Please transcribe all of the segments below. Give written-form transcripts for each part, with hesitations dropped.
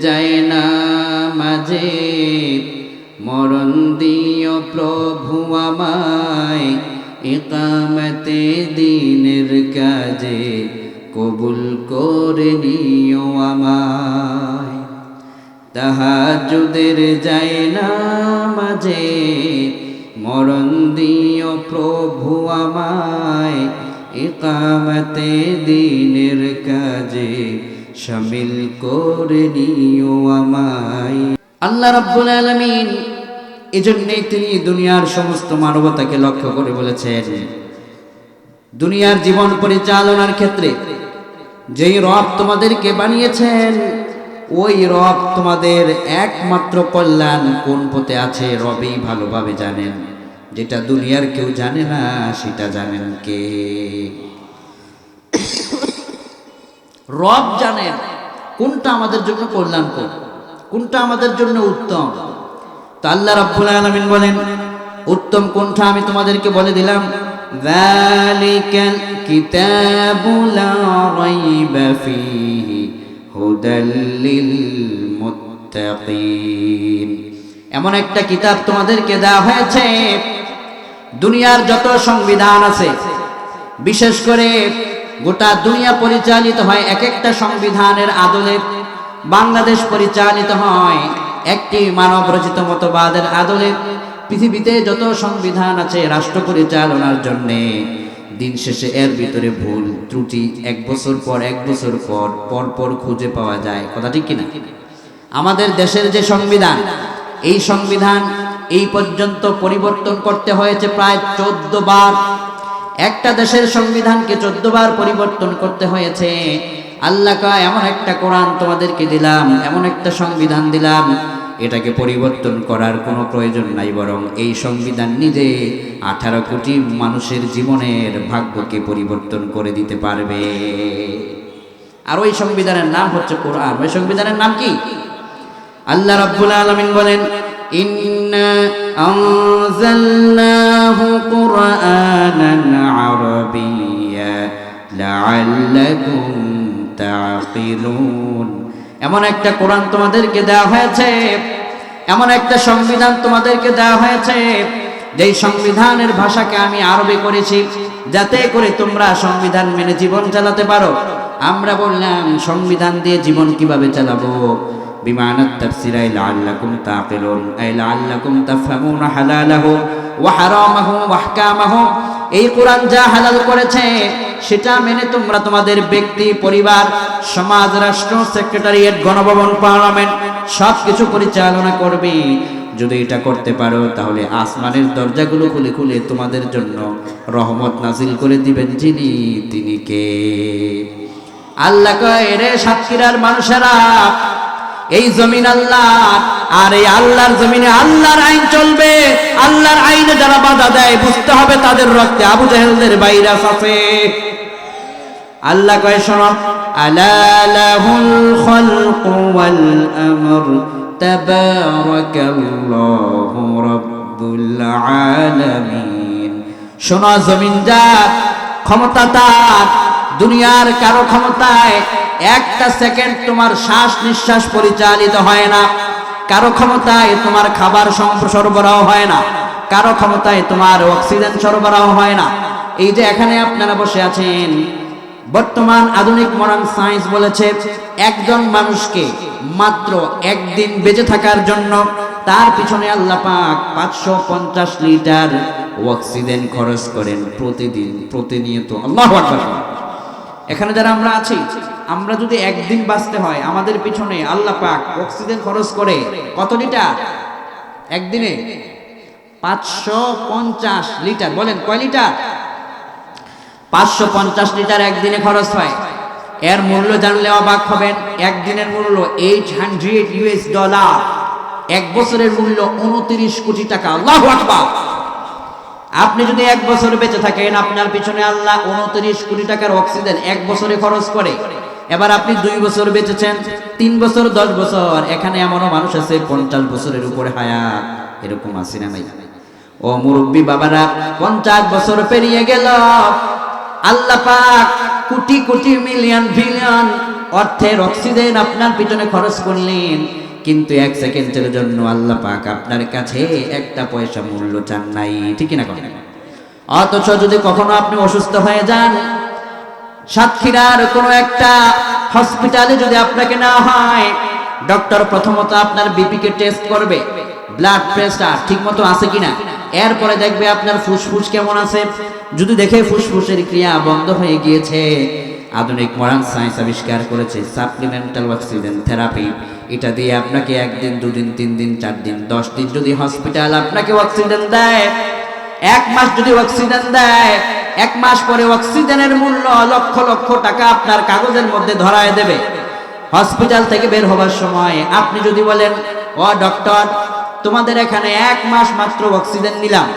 যায় না মাঝে মরণ দিও প্রভু আমায় ইকামতে দ্বীনের কাজে কবুল করে নিও আমায়। তাহাজ্জুদের যায় না মাঝে মরণ দিও প্রভু আমায় ইকামতে দ্বীনের কাজে শামিল করে নিও আমায়। আল্লাহ রাব্বুল আলামিন এজন্যই তিনি দুনিয়ার সমস্ত মানবতাকে লক্ষ্য করে বলেছেন, দুনিয়ার জীবন পরিচালনার ক্ষেত্রে যেই রব তোমাদেরকে বানিয়েছেন ওই রব তোমাদের একমাত্র কল্যাণ কোন পথে আছে রবেই ভালোভাবে জানেন। যেটা দুনিয়ার কেউ জানে না সেটা জানেন কে? রব জানেন কোনটা আমাদের জন্য কল্যাণকর, কোনটা আমাদের জন্য উত্তম। তো আল্লাহ রাব্বুল আলামিন বলেন, উত্তম কোনটা আমি তোমাদেরকে বলে দিলাম। যালিকাল কিতাবু লা রাইবা ফীহি হুদাল লিল মুত্তাকিন। এমন একটা কিতাব তোমাদেরকে দেওয়া হয়েছে, দুনিয়ার যত সংবিধান আছে, বিশেষ করে গোটা দুনিয়া পরিচালিত হয় এক একটা সংবিধানের আদলে। বাংলাদেশ পরিচালিত হয় একটি মানব রচিত মতবাদের আদলে। পৃথিবীতে যত সংবিধান আছে রাষ্ট্র পরিচালনার জন্যে, দিন শেষে এর ভিতরে ভুল ত্রুটি এক বছর পর খুঁজে পাওয়া যায়। কথা ঠিক কিনা? আমাদের দেশের যে সংবিধান, এই সংবিধান এই পর্যন্ত পরিবর্তন করতে হয়েছে প্রায় 14 বার। একটা দেশের সংবিধানকে 14 বার পরিবর্তন করতে হয়েছে। আল্লাহ কয়, এমন একটা কোরআন তোমাদেরকে দিলাম, এমন একটা সংবিধান দিলাম, এটাকে পরিবর্তন করার কোনো প্রয়োজন নাই, বরং এই সংবিধান নিজে 18 কোটি মানুষের জীবনের ভাগ্যকে পরিবর্তন করে দিতে পারবে। আর ওই সংবিধানের নাম হচ্ছে কোরআন। ওই সংবিধানের নাম কি? আল্লাহ রাব্বুল আলামিন বলেন, ইন্না আনজালনাহু কুরআনান আরাবিয়্যা লাআল্লাকুম তাকিলুন। এমন একটা কোরআন তোমাদেরকে দেওয়া হয়েছে, এমন একটা সংবিধান তোমাদেরকে দেওয়া হয়েছে, যেই সংবিধানের ভাষাকে আমি আরবি করেছি যাতে করে তোমরা সংবিধান মেনে জীবন চালাতে পারো। আমরা বললাম সংবিধান দিয়ে জীবন কিভাবে চালাবো? বিমানাত তাফসীর লাআল্লাকুম তাকিলুন, আই লাআল্লাকুম তাফহামুনা হালালাহু ওয়া হারামাহু ওয়া আহকামাহু। এই কোরআন যা হালাল করেছে সেটা মেনে তোমরা তোমাদের ব্যক্তি, পরিবার, সমাজ, রাষ্ট্র, সেক্রেটারিয়েট, গণভবন, পার্লামেন্ট সবকিছু পরিচালনা করবে। যদি এটা করতে পারো তাহলে আসমানের দরজাগুলো খুলে খুলে তোমাদের জন্য রহমত নাজিল করে দিবেন যিনি, তিনি কে? আল্লাহ কয়, রে সাতক্ষীরার মানুষেরা, এই জমিন আল্লাহর, আর এই আল্লাহর জমিনে আল্লাহর আইন চলবে। আল্লাহর আইনে যারা বাধা দেয় বুঝতে হবে তাদের রক্তে আবু জাহেলদের ভাইরাস আছে। আল্লাহ কয়, শোনো, আলা লাহুল খালকু ওয়াল আমর তাবারাকাল্লাহু রাব্বুল আলামিন। শোনো, জমিন যার, ক্ষমতা তার। দুনিয়ার কারো ক্ষমতায় একটা সেকেন্ড তোমার শ্বাস নিঃশ্বাস পরিচালিত হয় না। কারো ক্ষমতায় তোমার খাবার সরবরাহ হয় না। কারো ক্ষমতায় তোমার অক্সিজেন সরবরাহ হয় না। এই যে এখানে আপনারা বসে আছেন, বর্তমান আধুনিক মডার্ন সায়েন্স বলেছে একজন মানুষকে মাত্র একদিন বেঁচে থাকার জন্য তার পিছনে আল্লাহ পাক 550 লিটার অক্সিজেন খরচ করেন প্রতিনিয়ত। আল্লাহু আকবার। এখানে যারা আমরা আছি, আমরা যদি একদিন বাঁচতে হয় আমাদের পিছনে আল্লাহ পাক অক্সিজেন খরচ করে কত লিটার একদিনে? 550 লিটার। বলেন কয় লিটার? 550 লিটার একদিনে খরচ হয়। এর মূল্য জানলে অবাক হবেন। একদিনের মূল্য $800। এক বছরের মূল্য 29 কোটি টাকা। আল্লাহু আকবার। আপনি যদি এক বছর বেঁচে থাকেন, আপনার পিছনে আল্লাহ 29 কোটি টাকার অক্সিজেন এক বছরে খরচ করে। এবার আপনি 2 বছর বেঁচেছেন, 3 বছর, 10 বছর। এখানে এমনও মানুষ আছে 50 বছরের উপরে হায়াত। এরকম আছে না নাই? ও মুরব্বী বাবারা, 50 বছর পেরিয়ে গেল, আল্লাহ পাক কোটি কোটি মিলিয়ন বিলিয়ন অর্থের অক্সিজেন আপনার পিছনে খরচ করলেন, কিন্তু 1 সেকেন্ডের জন্য আল্লাহ পাক আপনার কাছে একটা পয়সা মূল্য চান নাই, ঠিক না? অথচ যদি কখনো আপনি অসুস্থ হয়ে যান, সাতক্ষীরার কোনো একটা হসপিটালে যদি আপনাকে নেওয়া হয়, ডক্টর প্রথমত আপনার বিপি কে টেস্ট করবে, ব্লাড প্রেসার ঠিক মতো আছে কিনা, এরপরে দেখবে আপনার ফুসফুস কেমন আছে। যদি দেখে ফুসফুসের ক্রিয়া বন্ধ হয়ে গিয়েছে, আধুনিক মডার্ন সায়েন্স আবিষ্কার করেছে সাপ্লিমেন্টাল অক্সিজেন থেরাপি। এটা দিয়ে আপনাকে 1 দিন 2 দিন 3 দিন 4 দিন 10 দিন যদি হসপিটাল আপনাকে অক্সিজেন দেয়, 1 মাস যদি অক্সিজেন দেয়, 1 মাস পরে অক্সিজেনের মূল্য লক্ষ লক্ষ টাকা আপনার কাগজের মধ্যে ধরায় দেবে। হসপিটাল থেকে বের হবার সময় আপনি যদি বলেন, ও ডক্টর, তোমাদের এখানে 1 মাস মাত্র অক্সিজেন নিলাম,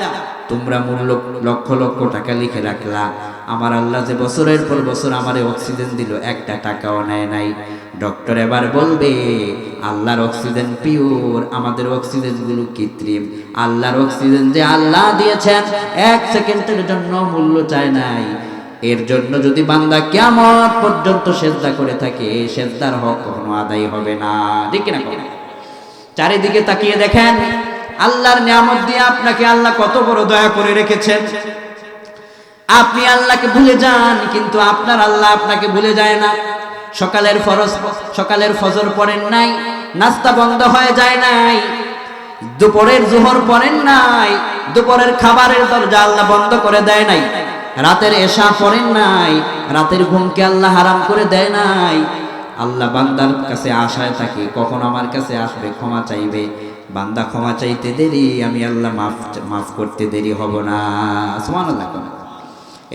তোমরা মূল্য লক্ষ লক্ষ টাকা লিখে রাখলা, আমার আল্লাহ যে বছরের পর বছর আমারে অক্সিজেন দিল, 1টা টাকাও নেয় নাই। ডক্টর এবার বলবে, আল্লাহর অক্সিজেন পিওর, আমাদের অক্সিজেন গুলো কৃত্রিম। আল্লাহর অক্সিজেন যে আল্লাহ দিয়েছেন 1 সেকেন্ডের জন্য মূল্য চায় নাই। এর জন্য যদি বান্দা কিয়ামত পর্যন্ত সেজদা করে থাকে, সেজদার হক কখনো আদায় হবে না, ঠিক না? চারিদিকে তাকিয়ে দেখেন, আল্লাহর নিয়ামত দিয়ে আপনাকে আল্লাহ কত বড় দয়া করে রেখেছেন। আপনি আল্লাহকে ভুলে যান, কিন্তু আপনার আল্লাহ আপনাকে ভুলে যায় না। সকালের ফজর পড়েন নাই, নাস্তা বন্ধ হয়ে যায় নাই। দুপুরের জোহর পড়েন নাই, দুপুরের খাবারের দরজা আল্লাহ বন্ধ করে দেয় নাই। রাতের এশা পড়েন নাই, রাতের ঘুমকে আল্লাহ হারাম করে দেয় নাই। আল্লাহ বান্দার কাছে আশায় থাকে, কখন আমার কাছে আসবে, ক্ষমা চাইবে। বান্দা ক্ষমা চাইতে দেরি, আমি আল্লাহ মাফ করতে দেরি হব না। সুবহানাল্লাহ।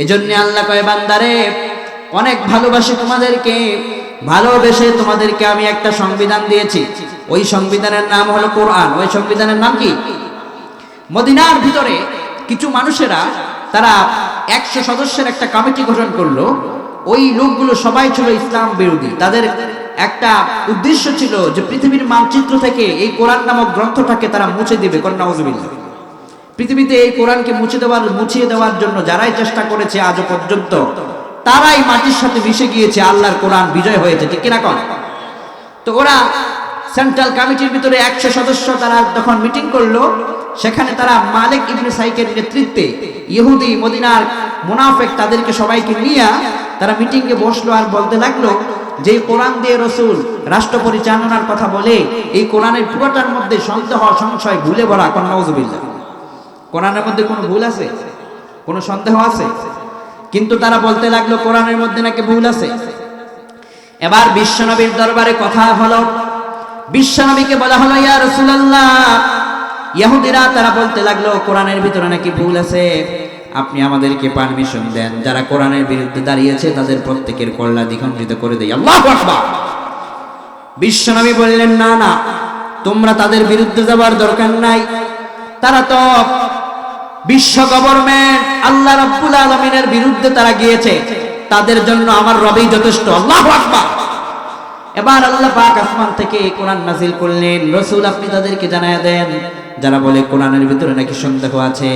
এজন্য আল্লাহ কয়, বান্দারে অনেক ভালোবাসি তোমাদেরকে, ভালোবেসে তোমাদেরকে আমি একটা সংবিধান দিয়েছি। ওই সংবিধানের নাম হলো কোরআন। ওই সংবিধানের নাম কি? মদিনার ভিতরে কিছু মানুষেরা, তারা 100 সদস্যের একটা কমিটি গঠন করলো। ওই লোকগুলো সবাই ছিল ইসলাম বিরোধী। তাদের একটা উদ্দেশ্য ছিল যে পৃথিবীর মানচিত্র থেকে এই কোরআন নামক গ্রন্থটাকে তারা মুছে দিবে। নাউজুবিল্লাহ। পৃথিবীতে এই কোরআনকে মুছিয়ে দেওয়ার জন্য যারাই চেষ্টা করেছে আজও পর্যন্ত, তারাই মাটির সাথে মিশে গিয়েছে, আল্লাহর কোরআন বিজয় হয়েছে, ঠিক কিনা কন? তো ওরা সেন্ট্রাল কমিটির ভিতরে 100 সদস্য তারা যখন মিটিং করলো, সেখানে তারা মালিক ইবনে সাইকের নেতৃত্বে ইহুদি মদিনার মুনাফিক তাদেরকে সবাইকে নিয়ে তারা মিটিংয়ে বসলো আর বলতে লাগলো যে কোরআন দিয়ে রাসূল রাষ্ট্র পরিচালনার কথা বলে, এই কোরআনের পুরোটার মধ্যে সন্দেহ সংশয় ভুলে ভরা। নাউজুবিল্লাহ। কোরআনের মধ্যে কোনো ভুল আছে? কোনো সন্দেহ আছে? কিন্তু তারা বলতে লাগলো কোরআনের মধ্যে নাকি ভুল আছে। এবার বিশ্বনবীর দরবারে কথা হলো, বিশ্বনবীকে বলা হলো, ইয়া রাসূলুল্লাহ, ইহুদিরা তারা বলতে লাগলো কোরআনের ভিতরে নাকি ভুল আছে, আপনি আমাদেরকে পারমিশন দেন, যারা কোরআনের বিরুদ্ধে দাঁড়িয়েছে তাদের প্রত্যেকের কল্লা দ্বিখণ্ডিত করে দেই। আল্লাহু আকবার। বিশ্বনবী বললেন, না না, তোমরা তাদের বিরুদ্ধে যাবার দরকার নাই, তারা তো বিশ্ব গভর্নমেন্ট আল্লাহ রাব্বুল আলামিনের বিরুদ্ধে তারা গিয়েছে, তাদের জন্য আমার রবই যথেষ্ট। আল্লাহু আকবার। এবার আল্লাহ পাক আসমান থেকে কোরআন নাযিল করলেন, রাসূল আপনি তাদেরকে জানায়া দেন, যারা বলে কোরআনের ভিতরে নাকি সন্দেহ আছে,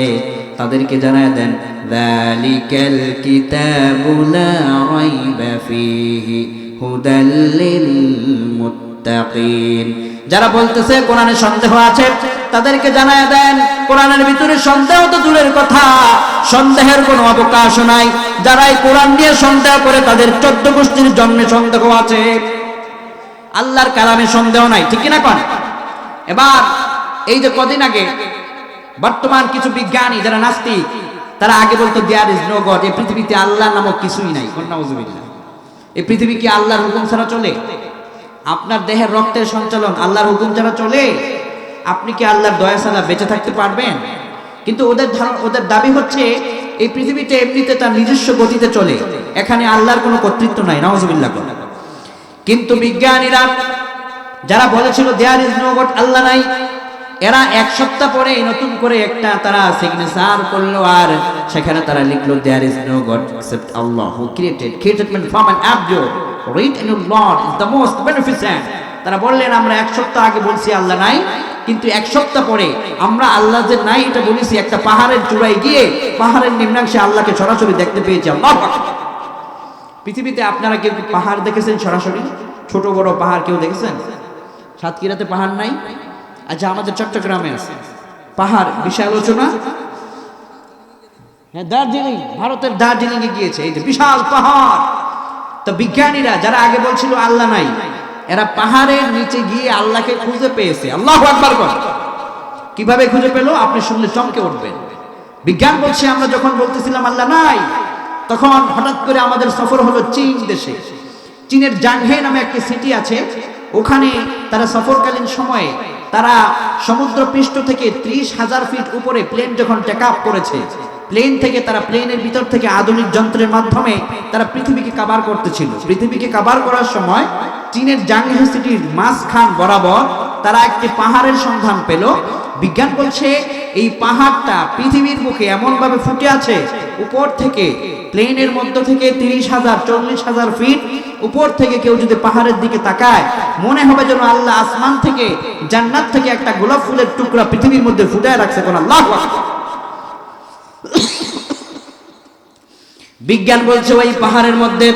তাদেরকে জানায়া দেন, যালিকাল কিতাবু লা রাইবা ফীহি হুদাল লিল মুত্তাকিন। যারা বলতেছে কোরআনে সন্দেহ আছে, তাদেরকে জানায়া দেন কোরআনের ভিতরে সন্দেহ তো দূরের কথা, সন্দেহের কোনো অবকাশ নাই। যারা এই কোরআন নিয়ে সন্দেহ করে, তাদের 14 গোষ্ঠীর জন্মে সন্দেহ আছে, আল্লাহর কালামে সন্দেহ নাই, ঠিক না কোন? এবার এই যে কদিন আগে বর্তমান কিছু বিজ্ঞানী যারা নাস্তিক, তারা আগে বলতো দেয়ার ইজ নো গড, এই পৃথিবীতে আল্লাহ নামক কিছুই নাই। নাউজুবিল্লাহ। এই পৃথিবী কি আল্লাহর হুকুম ছাড়া চলে? আপনার দেহের রক্তের সঞ্চালন আল্লাহর হুকুম ছাড়া চলে? আপনি কি আল্লাহর দয়া ছাড়া বেঁচে থাকতে পারবেন? কিন্তু ওদের দাবি হচ্ছে এই পৃথিবীতে এমনিতে তার নিজস্ব গতিতে চলে, এখানে আল্লাহর কোনো কর্তৃত্ব নাই। নাউজুবিল্লাহ। কিন্তু বিজ্ঞানীরা যারা বলেছিল দেয়ার ইজ নো গড, আল্লাহ নাই, এরা 1 সপ্তাহ পরে নতুন করে একটা তারা সিগনেচার করলো, আর সেখানে তারা লিখলো there is no god except Allah who created man from an absorb rit and lord is the most beneficent. তারা বললেন আমরা 1 সপ্তাহ আগে বলছি আল্লাহ নাই, কিন্তু 1 সপ্তাহ পরে আমরা আল্লাহ যে নাই এটা বলেছি একটা পাহাড়ের চূড়ায় গিয়ে পাহাড়ের নিম্নাংশে আল্লাহকে সরাসরি দেখতে পেয়েছি। আল্লাহু আকবার। পৃথিবীতে আপনারা কেউ পাহাড় দেখেছেন সরাসরি? ছোট বড় পাহাড় কেউ দেখেছেন? সাতক্ষীরাতে পাহাড় নাই? আচ্ছা, আমাদের চট্টগ্রামে আছে পাহাড়, বিশাল আলোচনা। হ্যাঁ, দার্জিলিং, ভারতের দার্জিলিং এ গিয়েছে, এই যে বিশাল পাহাড়। তো বিজ্ঞানীরা যারা আগে বলছিল আল্লাহ নাই, এরা পাহাড়ের নিচে গিয়ে আল্লাহকে খুঁজে পেয়েছে। আল্লাহু আকবার বল। কিভাবে খুঁজে পেল আপনি শুনলে চমকে উঠবেন। বিজ্ঞান বলছে আমরা যখন বলতেছিলাম আল্লাহ নাই, তখন হঠাৎ করে আমাদের সফর হলো চীন দেশে। চীনের জাংহে নামে একটি সিটি আছে, ওখানে তারা সফরকালীন সময়ে তারা সমুদ্র পৃষ্ঠ থেকে 30,000 ফিট উপরে প্লেন যখন টেক আপ করেছে, প্লেন থেকে তারা প্লেনের ভিতর থেকে আধুনিক যন্ত্রের মাধ্যমে তারা পৃথিবীকে কভার করতেছিল। পৃথিবীকে কভার করার সময় চীনের জাংহে সিটির মাঝখান বরাবর তারা একটি পাহাড়ের সন্ধান পেল। বিজ্ঞান বলছে এই পাহাড়টা পৃথিবীর বুকে এমন ভাবে ফুটে আছে, উপর থেকে প্লেনের মধ্য থেকে 30,000 40,000 ফিট উপর থেকে কেউ যদি পাহাড়ের দিকে তাকায়, মনে হবে যেন আল্লাহ আসমান থেকে জান্নাত থেকে একটা গোলাপ ফুলের টুকরা পৃথিবীর মধ্যে ফুটায় রাখছে। কোন আল্লাহু আকবার। বিজ্ঞান বলছে ওই পাহাড়ের মধ্যে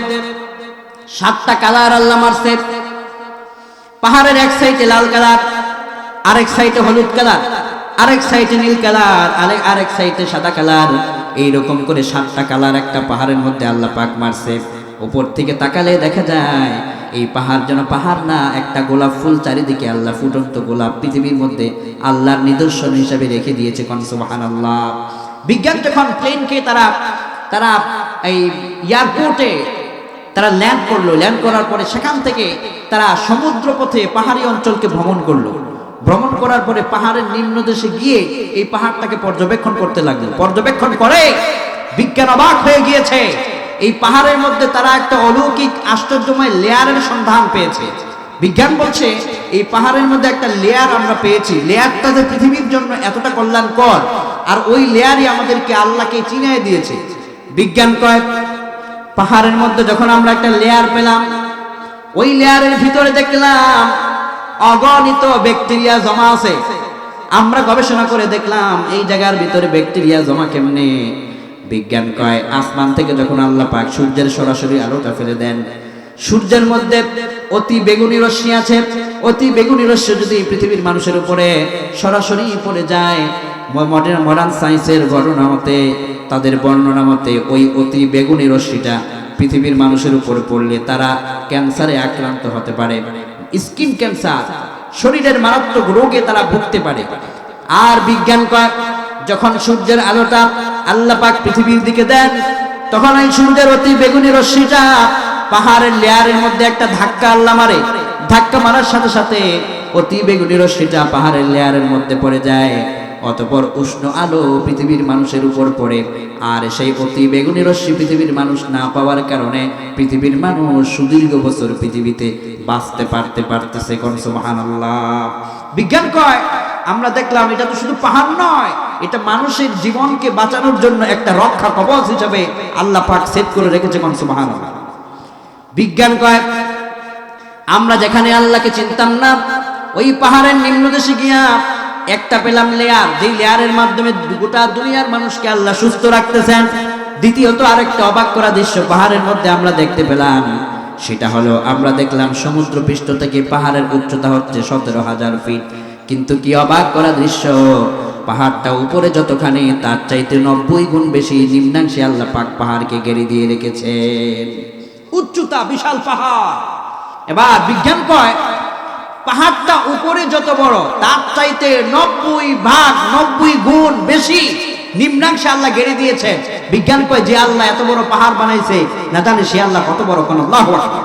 7টা কালার আল্লাহ মারছে। পাহাড়ের এক সাইডে লাল কালার, আরেক সাইডে হলুদ কালার, আরেক সাইডে নীল কালার, আরেক সাইডে সাদা কালার। এইরকম করে 7টা কালার একটা পাহাড়ের মধ্যে আল্লাহ পাক মারছে। উপর থেকে তাকালে দেখা যায় এই পাহাড় যেন পাহাড় না, একটা গোলাপ ফুল চারিদিকে আল্লাহ ফুটন্ত গোলাপ পৃথিবীর মধ্যে আল্লাহর নিদর্শন হিসেবে রেখে দিয়েছে। কোন সুবহানাল্লাহ। বিজ্ঞান যখন প্লেনকে তারা এই এয়ারপোর্টে তারা ল্যান্ড করলো, ল্যান্ড করার পরে সেখান থেকে তারা সমুদ্র পথে পাহাড়ি অঞ্চলকে ভ্রমণ করলো। ভ্রমণ করার পরে পাহাড়ের নিম্ন দেশে গিয়ে এই পাহাড়টাকে পর্যবেক্ষণ করতে লাগলো। পর্যবেক্ষণ করে বিজ্ঞান অবাক হয়ে গিয়েছে। এই পাহাড়ের মধ্যে তারা একটা অলৌকিক আশ্চর্যময় লেয়ারের সন্ধান পেয়েছে। বিজ্ঞান বলছে এই পাহাড়ের মধ্যে একটা লেয়ার আমরা পেয়েছি, লেয়ারটা যে পৃথিবীর জন্য এতটা কল্যাণকর, আর ওই লেয়ারই আমাদেরকে আল্লাহকে চিনিয়ে দিয়েছে। বিজ্ঞান কয় পাহাড়ের মধ্যে যখন আমরা একটা লেয়ার পেলাম, ওই লেয়ারের ভিতরে দেখলাম অগণিত ব্যাকটেরিয়া জমা আছে। আমরা গবেষণা করে দেখলাম এই জায়গার ভিতরে ব্যাকটেরিয়া জমা কেমনে। বিজ্ঞান কয় আসমান থেকে যখন আল্লাহ পাক সূর্যের সরাসরি আলোটা ফেলে দেন, সূর্যের মধ্যে অতি বেগুনি রশ্মি আছে। অতি বেগুনি রশ্মি যদি পৃথিবীর মানুষের উপরে সরাসরি পড়ে যায়, মডার্ন সায়েন্সের ঘটনা মতে, তাদের বর্ণনা মতে, ওই অতি বেগুনি রশ্মিটা পৃথিবীর মানুষের উপর পড়লে তারা ক্যান্সারে আক্রান্ত হতে পারে। স্কিন ক্যান্সার, শরীরের মারাত্মক রোগে তারা ভুগতে পারে। আর বিজ্ঞান কয় যখন সূর্যের আলোটা আল্লাহ পাক পৃথিবীর দিকে দেন, তখন এই সূর্যের অতি বেগুনি রশ্মিটা পাহাড়ের লেয়ারের মধ্যে একটা ধাক্কা আল্লাহ মারে। ধাক্কা মারার সাথে সাথে অতি বেগুনি রশ্মিটা পাহাড়ের লেয়ারের মধ্যে পড়ে যায়। অতঃপর উষ্ণ আলো পৃথিবীর মানুষের উপর পড়ে, আর সেই অতি বেগুনি রশ্মি পৃথিবীর মানুষ না পাওয়ার কারণে পৃথিবীর মানুষ সুদীর্ঘ বছর পৃথিবীতে বাঁচতে পারতেছে। কোন সুবহানাল্লাহ। বিজ্ঞান কয় আমরা দেখলাম এটা তো শুধু পাহাড় নয়, এটা মানুষের জীবনকে বাঁচানোর জন্য একটা রক্ষা কবচ হিসেবে আল্লাহ পাক সেট করে রেখেছে। কোন সুবহানাল্লাহ। বিজ্ঞান কয় আমরা যেখানে আল্লাহকে চিনতাম না, ওই পাহাড়ের নিম্নদেশে গিয়া একটা পেলাম লেয়ার, যেই লেয়ারের মাধ্যমে গোটা দুনিয়ার মানুষকে আল্লাহ সুস্থ রাখতেছেন। দ্বিতীয়ত আরেকটা অবাক করা দৃশ্য পাহাড়ের মধ্যে আমরা দেখতে পেলাম, সেটা হলো আমরা দেখলাম সমুদ্র পৃষ্ঠ থেকে পাহাড়ের উচ্চতা হচ্ছে 17,000 ফিট। কিন্তু কি অবাক করা দৃশ্য, পাহাড়টা উপরে যতখানি তার চাইতে 90 গুণ বেশি নিম্নাংশে আল্লাহ পাক পাহাড়কে ঘেরে দিয়ে রেখেছেন। উচ্চতা বিশাল পাহাড়। এবার বিজ্ঞান কয় পাহাড়টা উপরে যত বড় তার চাইতে 90 গুণ বেশি নিম্নাংশে আল্লাহ ঘেরে দিয়েছেন। বিজ্ঞান কয় যে আল্লাহ এত বড় পাহাড় বানাইছে, না জানে সে আল্লাহ কত বড়। কোন আল্লাহু আকবার।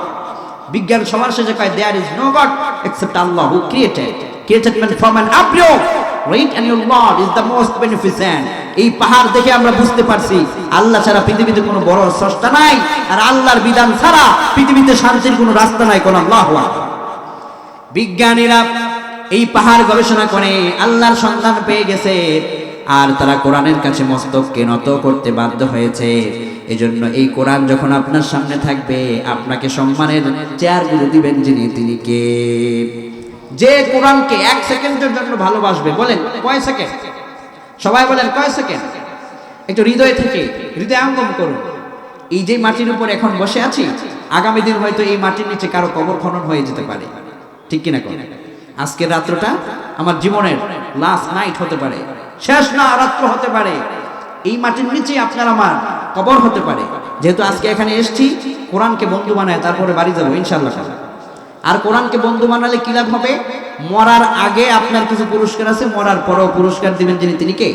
বিজ্ঞান সবার শেষে কয় there is no God except Allah who created man from an embryo, right, and your Lord is the most beneficent. এই পাহাড় দেখে আমরা বুঝতে পারছি আল্লাহ ছাড়া পৃথিবীতে কোনো বড় স্রষ্টা নাই, আর আল্লাহর বিধান ছাড়া পৃথিবীতে শান্তির কোনো রাস্তা নাই। কোন আল্লাহু আকবার। বিজ্ঞানীরা এই পাহাড় গবেষণা করে আল্লাহর সন্ধান পেয়ে গেছে, আর তারা কোরআনের কাছে মস্তককে নত করতে বাধ্য হয়েছে। এজন্য এই কোরআন যখন আপনার সামনে থাকবে, আপনাকে সম্মানের চেয়ারগুলো দিবেন যিনি, তিনি কে? যে কোরআনকে 1 সেকেন্ডের জন্য ভালোবাসবে। বলেন কয় সেকেন্ড? সবাই বলেন কয় সেকেন্ড? একটু হৃদয় থেকে হৃদয়াঙ্গম করুন। এই যে মাটির উপর এখন বসে আছি, আগামী দিন হয়তো এই মাটির নিচে কারো কবর খনন হয়ে যেতে পারে, ঠিক কিনা কোন? আজকের রাত্রটা আমার জীবনের লাস্ট নাইট হতে পারে, শেষ না রাত্র হতে পারে। এই মাটির নিচে আপনার আমার কবর হতে পারে। যেহেতু আজকে এখানে এসেছি, কোরআনকে বন্ধু বানায় তারপরে বাড়ি যাবো ইনশাআল্লাহ। আর কোরআনকে বন্ধু বানালে কি লাভ হবে? মরার আগে আপনার কিছু পুরস্কার আছে, মরার পরেও পুরস্কার দিবেন যিনি, তিনি কে?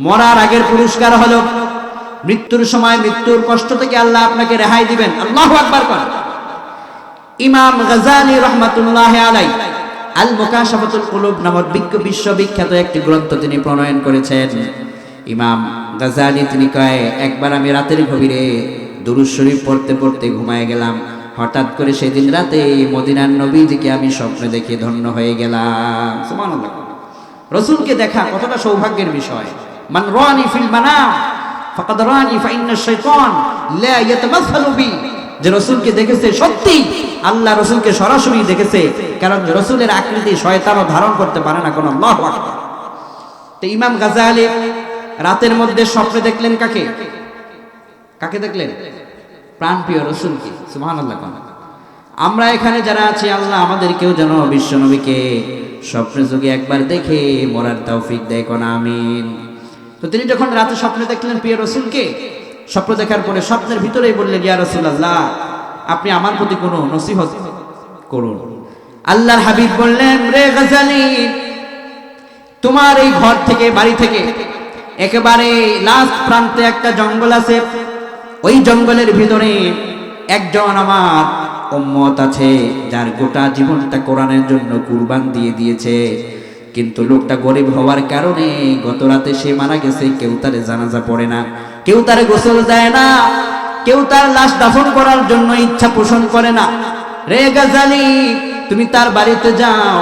মরার আগের পুরস্কার হলো মৃত্যুর সময় মৃত্যুর কষ্ট থেকে আল্লাহ আপনাকে রেহাই দিবেন। আল্লাহু আকবার কর। ইমাম গাযালি রাহমাতুল্লাহি আলাইহি আল মুকাশাফাতুল কুলুব নামক বিশ্ববিখ্যাত একটি গ্রন্থ তিনি প্রণয়ন করেছেন। ইমাম গাযালি তিনি কয়, একবার আমি রাতের গভীরে দুরূদ শরীফ পড়তে পড়তে ঘুমায় গেলাম। হঠাৎ করে সেদিন রাতে মদিনার নবীজিকে আমি স্বপ্নে দেখে ধন্য হয়ে গেলাম। সুবহানাল্লাহ। রাসূলকে দেখা কতটা সৌভাগ্যের বিষয়। মান রানি ফিল মানাম ফাকাদ রানি ফা ইন্না শাইতান লা ইয়াতামাসসালু বি। যে রাসূলকে দেখেছে, সত্যি আল্লাহ রাসূলকে সরাসরি দেখেছে, কারণ রাসূলের আকৃতি শয়তানও ধারণ করতে পারে না। কোন আল্লাহু আকবার। তো ইমাম গাযালি রাতের মধ্যে স্বপ্নে দেখলেন কাকে? কাকে দেখলেন? প্রাণপ্রিয় রাসূলকে। সুবহানাল্লাহ। আমরা এখানে যারা আছি, আল্লাহ আমাদেরকেও যেন বিশ্ব নবীকে স্বপ্নে যোগে একবার দেখে মরার তৌফিক দেয়, কোন আমিন। তো তিনি যখন রাতে স্বপ্নে দেখলেন প্রিয় রাসূলকে, স্বপ্ন দেখার পরে স্বপ্নের ভিতরেই বললেন, ইয়া রাসূলুল্লাহ, আপনি আমার প্রতি কোনো নসিহত করুন। আল্লাহর হাবিব বললেন, রে গাযালি, তোমার এই ঘর থেকে, বাড়ি থেকে একেবারে লাস্ট প্রান্তে একটা জঙ্গল আছে। ওই জঙ্গলের ভিতরে একজন আমার উম্মত আছে, যার গোটা জীবনটা কোরআনের জন্য কুরবান দিয়ে দিয়েছে। কিন্তু লোকটা গরিব হওয়ার কারণে গত রাতে সে মারা গেছে। কেউ তারে জানাজা পড়ে না, কেউ তারে গোসল দেয় না, কেউ তার লাশ দাফন করার জন্য ইচ্ছা পোষণ করে না। রে গাযালি, তুমি তার বাড়িতে যাও,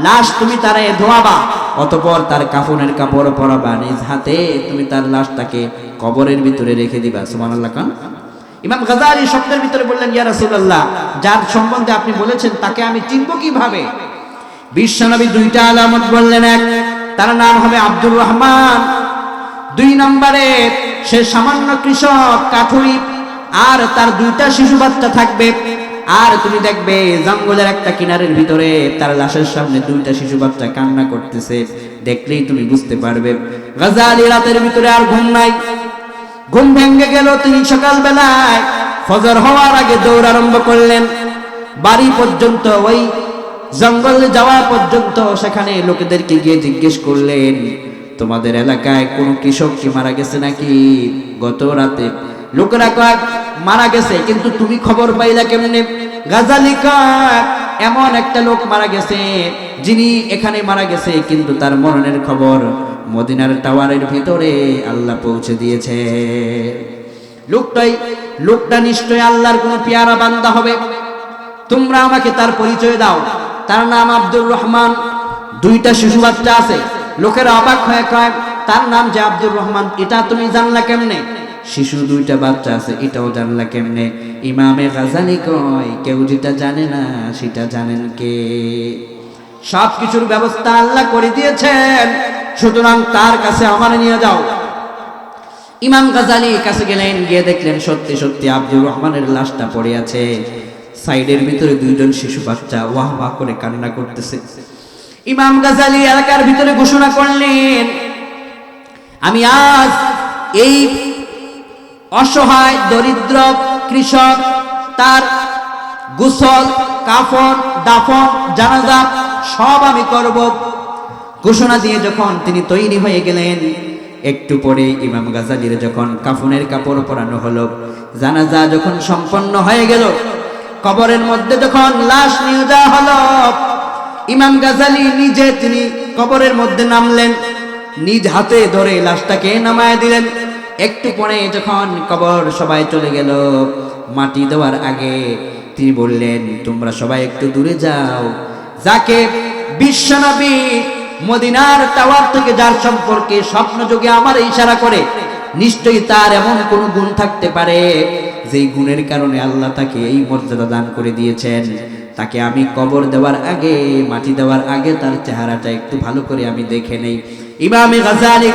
লাশ তুমি তারে ধোয়াবা, অতঃপর তার কাফনের কাপড় পরাবা, নিজ হাতে তুমি তার লাশটাকে কবরের ভিতরে রেখে দিবা। সুবহানাল্লাহ। কান ইমাম গাযালি স্বপ্নের ভিতরে বললেন, ইয়া রাসূলুল্লাহ, যার সম্বন্ধে আপনি বলেছেন তাকে আমি চিনব কিভাবে? বিশ্বনবী দুইটা আলামত বললেন। এক, তার নাম হবে আব্দুর রহমান। দুই নম্বরে সে সামান্য কৃষক, কাঠুরি, আর তার দুইটা শিশু বাচ্চা থাকবে। আর তুমি দেখবে জঙ্গলের একটা কিনারের ভিতরে তার লাশের সামনে দুইটা শিশু বাচ্চা কান্না করতেছে, দেখলেই তুমি বুঝতে পারবে। গাযালি রাতের ভিতরে আর ঘুম নাই, ঘুম ভেঙে গেল। তিনি সকাল বেলায় ফজর হওয়ার আগে দৌড় আরম্ভ করলেন বাড়ি পর্যন্ত, ওই জঙ্গলে যাওয়া পর্যন্ত। সেখানে লোকেদেরকে গিয়ে জিজ্ঞেস করলেন, তোমাদের এলাকায় কোনো কৃষক কি মারা গেছে নাকি গত রাতে? লোকেরা কয় মারা গেছে, কিন্তু তুমি খবর পাইলা কেমনে? গাযালি কয়, এমন একটা লোক মারা গেছে যিনি এখানে মারা গেছে, কিন্তু তার মরণের খবর মদিনার টাওয়ারের ভিতরে আল্লাহ পৌঁছে দিয়েছে। লোকটা নিশ্চয় আল্লাহর কোন পেয়ারা বান্দা হবে। তোমরা আমাকে তার পরিচয় দাও। তার নাম আব্দুর রহমান, দুইটা শিশু বাচ্চা আছে। লোকেরা অবাক হয়ে কয়, তার নাম যে আব্দুর রহমান, এটা তুমি জানলা কেমনে? শিশু দুইটা বাচ্চা আছে, এটাও জানলা কেমনে? ইমামে গাযালি কয়, কেউ যেটা জানে না সেটা জানেন কে? সবকিছুর ব্যবস্থা আল্লাহ করে দিয়েছেন, সুতরাং তার কাছে আমার নিয়ে যাও। ইমাম গাযালি কাছে গেলেন, গিয়ে দেখলেন সত্যি সত্যি আব্দুর রহমানের লাশটা পড়ে আছে। সাইডের ভিতরে দুইজন শিশু বাচ্চা ওয়াহ ওয়াহ করে কান্না করতেছে। ইমাম গাযালি এলাকার ভিতরে ঘোষণা করলেন, আমি আজ এই অসহায় দরিদ্র কৃষক তার গোসল, কাফন, দাফন, জানাজা সব আমি করব। ঘোষণা দিয়ে যখন তিনি তৈরি হয়ে গেলেন, একটু পরে ইমাম গাযালির যখন কাফনের কাপড় পরানো হলো, জানাজা যখন সম্পন্ন হয়ে গেল, কবরের মধ্যে যখন লাশ নিয়ে যাওয়া হলো, ইমাম গাযালি নিজে তিনি কবরের মধ্যে নামলেন, নিজ হাতে ধরে লাশটাকে নামায় দিলেন। একটু পরে যখন কবর সবাই চলে গেল, মাটি দেওয়ার আগে তিনি বললেন, তোমরা সবাই একটু দূরে যাও। যাকে বিশ্বনবী মদিনার টাওয়ার থেকে যার সম্পর্কে স্বপ্নযোগে আমার ইশারা করে, নিশ্চয়ই তার এমন কোন গুণ থাকতে পারে যেই গুণের কারণে আল্লাহ তাকে এই মর্যাদা দান করে দিয়েছেন। তাকে আমি কবর দেওয়ার আগে, মাটি দেওয়ার আগে তার চেহারাটা একটু ভালো করে আমি দেখে নেই। ইমাম গাযালি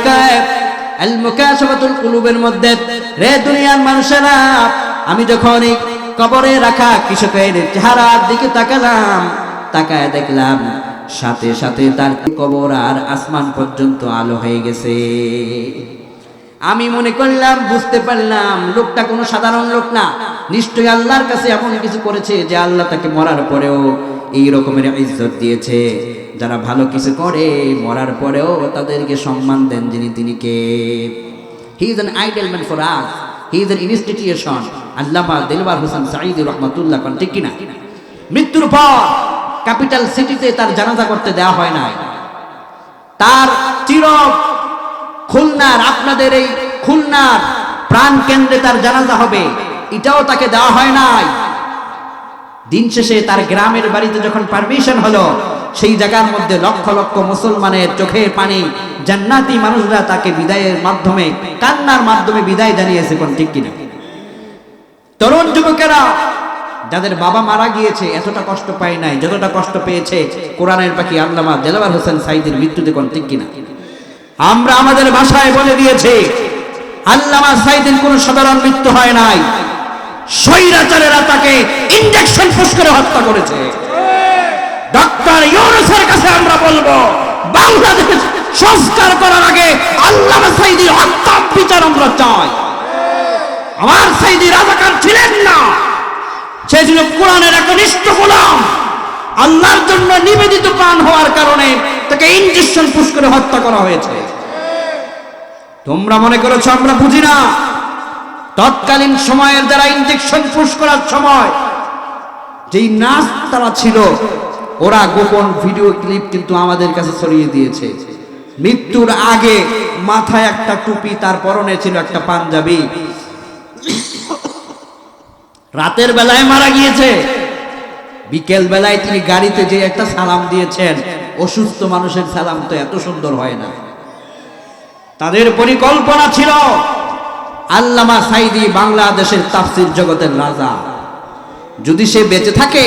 আল মুকাশাফাতুল কুলুবের মধ্যে রে দুনিয়ার মানুষেরা, আমি যখন এই কবরে রাখা কৃষকের চেহারার দিকে তাকালাম, তাকায় দেখলাম সাথে সাথে তার কবর আর আসমান পর্যন্ত আলো হয়ে গেছে। আমি মনে করলাম, বুঝতে পারলাম লোকটা কোনো সাধারণ লোক না, নিশ্চয়ই আল্লাহর কাছে এমন কিছু করেছে যে আল্লাহ তাকে মরার পরেও এই রকমের ইজ্জত দিয়েছে। যারা ভালো কিছু করে মরার পরেও তাদেরকে সম্মান দেন যিনি, তিনি কে? He is an idol man for us, he is an institution. Allama Dilwar Hossain Sayeedi রাহমাতুল্লাহ কোন ঠিক কিনা? মৃত্যুর পর ক্যাপিটাল সিটিতে তার জানাজা করতে দেওয়া হয় নাই। তার চির খুলনার, আপনাদের এই খুলনার প্রাণ কেন্দ্রে তার জানাজা হবে, এটাও তাকে দেওয়া হয় নাই। দিন শেষে তার গ্রামের বাড়িতে যখন পারমিশন হলো, সেই জায়গার মধ্যে লক্ষ লক্ষ মুসলমানের চোখের পানি, জান্নাতি মানুষরা তাকে বিদায়ের মাধ্যমে, কান্নার মাধ্যমে বিদায় জানিয়েছে। কোন ঠিক কিনা? তরুণ যুবকেরা যাদের বাবা মারা গিয়েছে এতটা কষ্ট পায় নাই যতটা কষ্ট পেয়েছে কোরআনের পাখি আল্লামা দেলওয়ার হোসেন সাঈদীর মৃত্যুতে। কোন ঠিক কিনা? আমরা আমাদের ভাষায় বলে দিয়েছি, আল্লামা সাঈদীর কোনো সাধারণ মৃত্যু হয় নাই, স্বৈরাচারেরা তাকে ইনজেকশন ফুস করে হত্যা করেছে। ডক্টর ইউনূসের কাছে আমরা বলবো, বাংলাদেশ সংস্কার করার আগে আল্লামা সাঈদীর হত্যা বিচার আমরা চাই। আমার সাঈদী রাজাকার ছিলেন না, সে ছিল কোরআনের একনিষ্ঠ গোলাম। আল্লাহর জন্য নিবেদিত প্রাণ হওয়ার কারণে তাকে ইনজেকশন পুশ করে হত্যা করা হয়েছে। তোমরা মনে করেছো আমরা বুঝি না? তৎকালীন সময়ের যারা ইনজেকশন পুশ করার সময় যেই নাচ তারা ছিল, ওরা গোপন ভিডিও ক্লিপ কিন্তু আমাদের কাছে ছড়িয়ে দিয়েছে। মৃত্যুর আগে মাথায় একটা টুপি, তার পরনে ছিল একটা পাঞ্জাবি। রাতের বেলায় মারা গিয়েছে, বিকেল বেলায় তিনি গাড়িতে যে একটা সালাম দিয়েছেন, অসুস্থ মানুষের সালাম তো এত সুন্দর হয় না। তাদের পরিকল্পনা ছিল আল্লামা সাঈদী বাংলাদেশের তাফসীর জগতের রাজা, যদি সে বেঁচে থাকে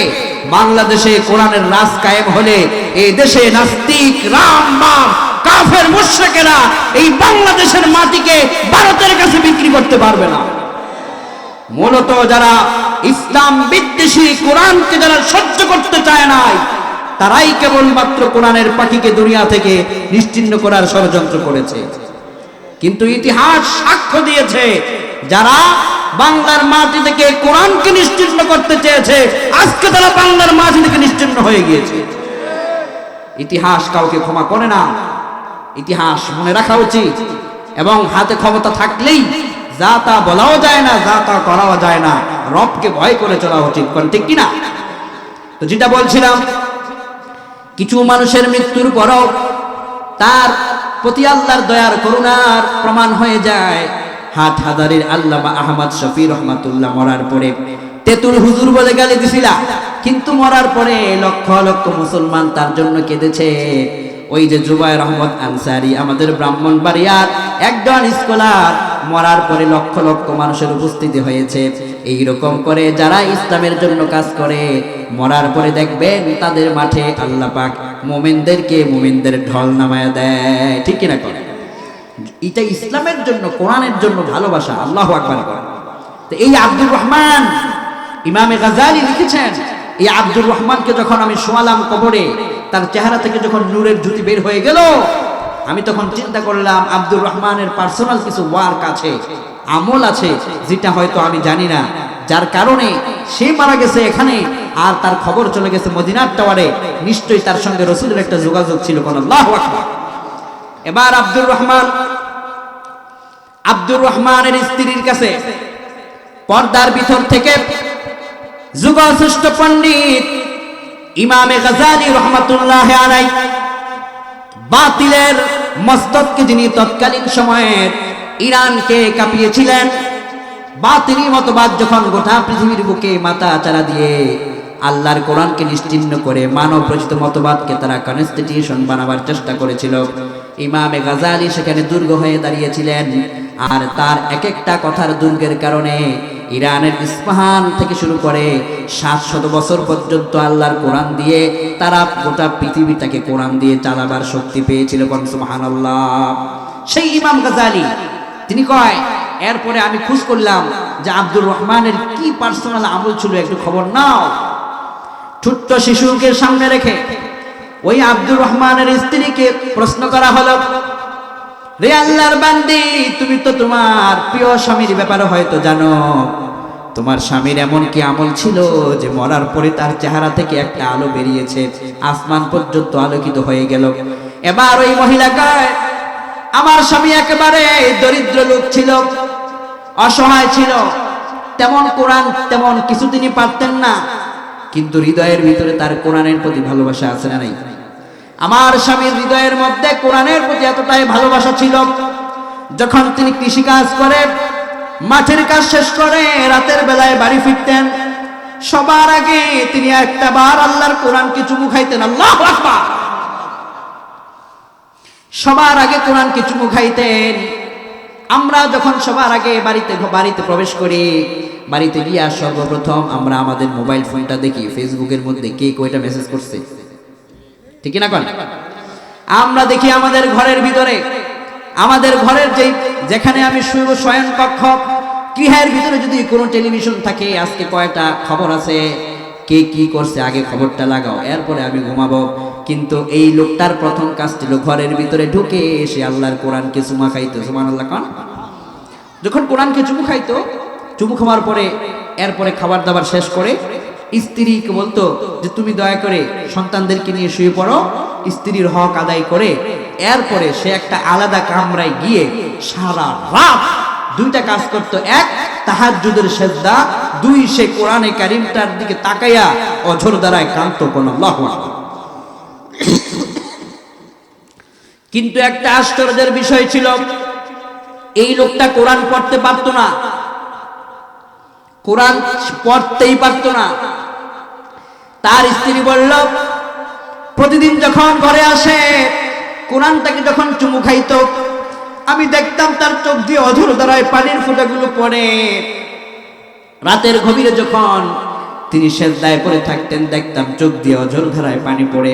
বাংলাদেশে কোরআনের রাজ কায়েম হলে এই দেশে নাস্তিক, রাম বাম, কাফের মুশরিকেরা এই বাংলাদেশের মাটিকে ভারতের কাছে বিক্রি করতে পারবে না। মূলত যারা ইসলাম বিদ্বেষী, কোরআনকে যারা সহ্য করতে চায় নাই, তারাই কেবলমাত্র কোরআনের পাখিকে দুনিয়া থেকে নিশ্চিহ্ন করার ষড়যন্ত্র করেছে। কিন্তু ইতিহাস সাক্ষ্য দিয়েছে, যারা বাংলার মাটি থেকে কোরআনকে নিশ্চিহ্ন করতে চেয়েছে, আজকে তারা বাংলার মাটি থেকে নিশ্চিহ্ন হয়ে গিয়েছে। ইতিহাস কাউকে ক্ষমা করে না, ইতিহাস মনে রাখা উচিত। এবং হাতে ক্ষমতা থাকলেই যা তা বলাও যায় না, যা তা করাও যায় না, রবকে ভয় করে চলা উচিত। কোন ঠিক কিনা? তো যেটা বলছিলাম, কিছু মানুষের মৃত্যুর পরও তার প্রতি আল্লাহর দয়ার করুণার প্রমাণ হয়ে যায়। হাটহাজারীর আল্লামা আহমদ শফি রহমাতুল্লাহ মরার পরে তেতুল হুজুর বলে গালি দিছিল, কিন্তু মরার পরে লক্ষ লক্ষ মুসলমান তার জন্য কেঁদেছে। ওই যে জুবায়ের আহমদ আনসারী, আমাদের ব্রাহ্মণবাড়িয়ার একজন স্কলার, মরার পরে লক্ষ লক্ষ মানুষের উপস্থিতি হয়েছে। এই রকম করে যারা ইসলামের জন্য কাজ করে, মরার পরে দেখবেন তাদের মাঠে আল্লাহ পাক মুমিনদেরকে, মুমিনদের ঢল নামায়া দেয়। ঠিক কিনা? করে এটা ইসলামের জন্য, কোরআনের জন্য ভালোবাসা। আল্লাহু আকবার। তো এই আব্দুর রহমান, ইমামে গাজালি লিখেছেন, এই আব্দুর রহমানকে যখন আমি শোয়ালাম কবরে, তার চেহারা থেকে যখন নূরের জ্যোতি বের হয়ে গেল, আমি তখন চিন্তা করলাম আব্দুর রহমানের পার্সোনাল কিছু ওয়ার্ক আছে, আমল আছে, যেটা হয়তো আমি জানি না, যার কারণে সে মারা গেছে এখানে আর তার খবর চলে গেছে মদিনার টাওয়ারে। নিশ্চয়ই তার সঙ্গে রাসূলের একটা যোগাযোগ ছিল। কোন আল্লাহু আকবার। এবার আব্দুর রহমানের স্ত্রীর কাছে পর্দার ভিতর থেকে যুগশ্রেষ্ঠ পণ্ডিত ইমামে গাজালি রহমাতুল্লাহ আলাইহি, বাতিলের মস্তদকে যিনি তৎকালীন সময়ের ইরানকে কাঁপিয়েছিলেন, বাতিলি মতবাদ যখন গোটা পৃথিবীর বুকে মাথা চারা দিয়ে আল্লাহর কোরআনকে নিশ্চিহ্ন করে মানব রচিত মতবাদকে তারা কনস্টিটিউশন বানাবার চেষ্টা করেছিল, ইমামে গাজালি সেখানে দুর্গ হয়ে দাঁড়িয়েছিলেন। আর তার এক একটা কথার দুর্গের কারণে ইরানের ইস্পাহান থেকে শুরু করে 700 বছর পর্যন্ত আল্লাহর কোরআন দিয়ে তারা গোটা পৃথিবীটাকে কোরআন দিয়ে চালাবার শক্তি পেয়েছিল। সুবহানাল্লাহ। সেই ইমাম গাজালি তিনি কয়, এরপরে আমি খোঁজ করলাম যে আব্দুর রহমানের কি পার্সোনাল আমল ছিল, একটু খবর নাও। ছোট্ট শিশুকে সামনে রেখে ওই আব্দুর রহমানের স্ত্রীকে প্রশ্ন করা হলো, রে আল্লাহর বান্দি, তুমি তো তোমার প্রিয় স্বামীর ব্যাপারে হয়তো জানো, তোমার স্বামীর এমন কি আমল ছিল যে মরার পরে তার চেহারা থেকে একটা আলো বেরিয়েছে, আসমান পর্যন্ত আলোকিত হয়ে গেল। এবার ওই মহিলা কয়, আমার স্বামী একেবারে দরিদ্র লোক ছিল, অসহায় ছিল, তেমন কোরআন তেমন কিছু তিনি পারতেন না, কিন্তু হৃদয়ের ভিতরে তার কোরআনের প্রতি ভালোবাসা আছে না নাই? আমার স্বামীর হৃদয়ের মধ্যে কোরআনের প্রতি এতটাই ভালোবাসা ছিল, যখন তিনি কৃষিকাজ করে মাঠের কাজ শেষ করে রাতের বেলায় বাড়ি ফিরতেন, সবার আগে তিনি একটা বার আল্লাহর কোরআনকে চুমু খাইতেন। আল্লাহু আকবার! সবার আগে কোরআনকে চুমু খাইতেন। আমরা যখন সবার আগে বাড়িতে প্রবেশ করি, বাড়িতে গিয়া সর্বপ্রথম আমরা আমাদের মোবাইল ফোনটা দেখি ফেসবুকের মধ্যে কে কয়টা মেসেজ করছে, ঠিক না? কোন আমরা দেখি আমাদের ঘরের ভিতরে, আমাদের ঘরের যেখানে আমি শুইব শয়ন কক্ষ, গৃহের ভিতরে যদি কোনো টেলিভিশন থাকে, আজকে কয়টা খবর আছে, কে কি করছে, আগে খবরটা লাগাও, এরপরে আমি ঘুমাবো। কিন্তু এই লোকটার প্রথম কাজ ছিল ঘরের ভিতরে ঢুকে এসে আল্লাহর কোরআনকে চুমা খাইতো। সুবহানাল্লাহ কোন? যখন কোরআনকে চুমু খাইতো, চুমু খাওয়ার পরে এরপরে খাবার দাবার শেষ করে স্ত্রীকে বলতো যে তুমি দয়া করে সন্তানদেরকে নিয়ে শুয়ে পড়ো, স্ত্রীর হক আদায় করে এরপরে সে একটা আলাদা কামরায় গিয়ে সারা রাত দুইটা কাজ করতো। এক, তাহাজ্জুদের সেজদা, দুই, সে কোরআনে কারিমটার দিকে তাকাইয়া অঝর দ্বারায় কাঁদতো। কোন আল্লাহু আকবার! কিন্তু একটা আশ্চর্যের বিষয় ছিল, এই লোকটা কোরআন পড়তে পারতো না, কোরআন পড়তেই পারতো না। তার স্ত্রী বলল, প্রতিদিন যখন ঘরে আসে কোরআনটাকে যখন চুমু খাইতো, আমি দেখতাম তার চোখ দিয়ে অঝর দ্বারায় পানির ফোঁটাগুলো পড়ে। রাতের গভীরে যখন তিনি সেজদায় পড়ে থাকতেন, দেখতাম চোখ দিয়ে অঝর ধারায় পানি পড়ে।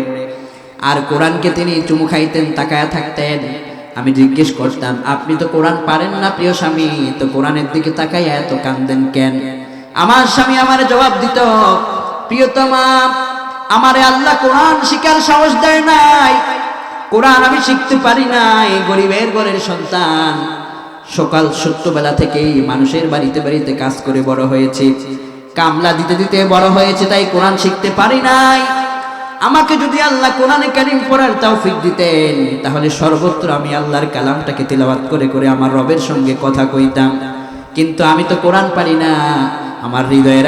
আর কোরআনকে তিনি চুমু খাইতেন, তাকায়া থাকতেন। আমি জিজ্ঞেস করতাম, আপনি তো কোরআন পারেন না প্রিয় স্বামী, তো কোরআনের দিকে তাকাইয়া এত কান্দেন কেন? আমার স্বামী আমারে জবাব দিত, প্রিয়তমা, আমারে আল্লাহ কোরআন শিখার সাহস দেয় নাই, কোরআন আমি শিখতে পারি নাই, গরিবের ঘরের সন্তান, সকাল ছোট্টবেলা থেকেই মানুষের বাড়িতে বাড়িতে কাজ করে বড় হয়েছে, কামলা দিতে দিতে বড় হয়েছে, তাই কোরআন শিখতে পারি নাই। আমাকে যদি আল্লাহ কোরআনে কারীম পড়ার তৌফিক দিতেন, তাহলে সর্বত্র আমি আল্লাহর কালামটাকে তিলাওয়াত করে করে আমার রবের সঙ্গে কথা কইতাম। কিন্তু আমি তো কোরআন পারি না, আমার হৃদয়ের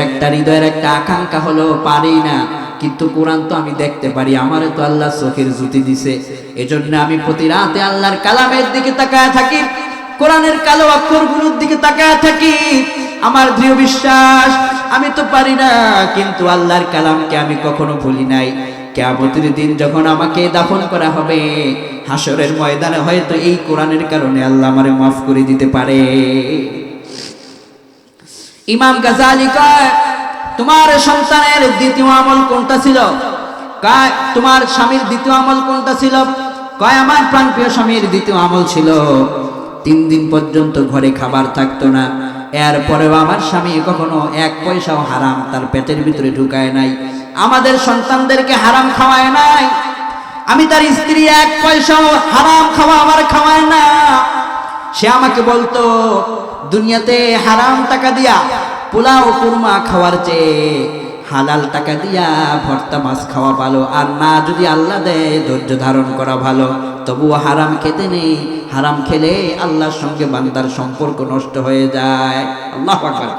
একটা আকাঙ্ক্ষা হলো পারি না, কিন্তু কোরআন তো আমি দেখতে পারি, আমারে তো আল্লাহ চোখের জ্যোতি দিছে। এজন্য আমি প্রতি রাতে আল্লাহর কালামের দিকে তাকায় থাকি, কোরআনের কালো অক্ষরগুলোর দিকে তাকায় থাকি। আমার দৃঢ় বিশ্বাস, আমি তো পারি না, কিন্তু আল্লাহর কালামকে আমি কখনো ভুলি নাই। কিয়ামতের দিন যখন আমাকে দাফন করা হবে, হাসরের ময়দানে হয়তো এই কোরআনের কারণে আল্লাহ আমারে মাফ করে দিতে পারে। ইমাম গাজালি কয়, তোমার সন্তানের দ্বিতীয় আমল কোনটা ছিল? কয়, তোমার স্বামীর দ্বিতীয় আমল কোনটা ছিল? কয়, আমার প্রাণপ্রিয় স্বামীর দ্বিতীয় আমল ছিল 3 দিন পর্যন্ত ঘরে খাবার থাকতো না, এরপরেও আমার স্বামী কখনো 1 পয়সাও হারাম তার পেটের ভিতরে ঢুকায় নাই, আমাদের সন্তানদেরকে হারাম খাওয়ায় নাই। আমি তার স্ত্রী, 1 পয়সাও হারাম খাওয়া আমার খাওয়ায় না। সে আমাকে বলতো, দুনিয়াতে হারাম টাকা দিয়া পোলাও কুরমা খাওয়ার চেয়ে হালাল টাকা দিয়া ভর্তা মাছ খাওয়া ভালো, আর না যদি আল্লাহ দেয় ধৈর্য ধারণ করা ভালো। তবুও হারাম খেতে নেই, হারাম খেলে আল্লাহর সঙ্গে বান্দার সম্পর্ক নষ্ট হয়ে যায়। আল্লাহু আকবার।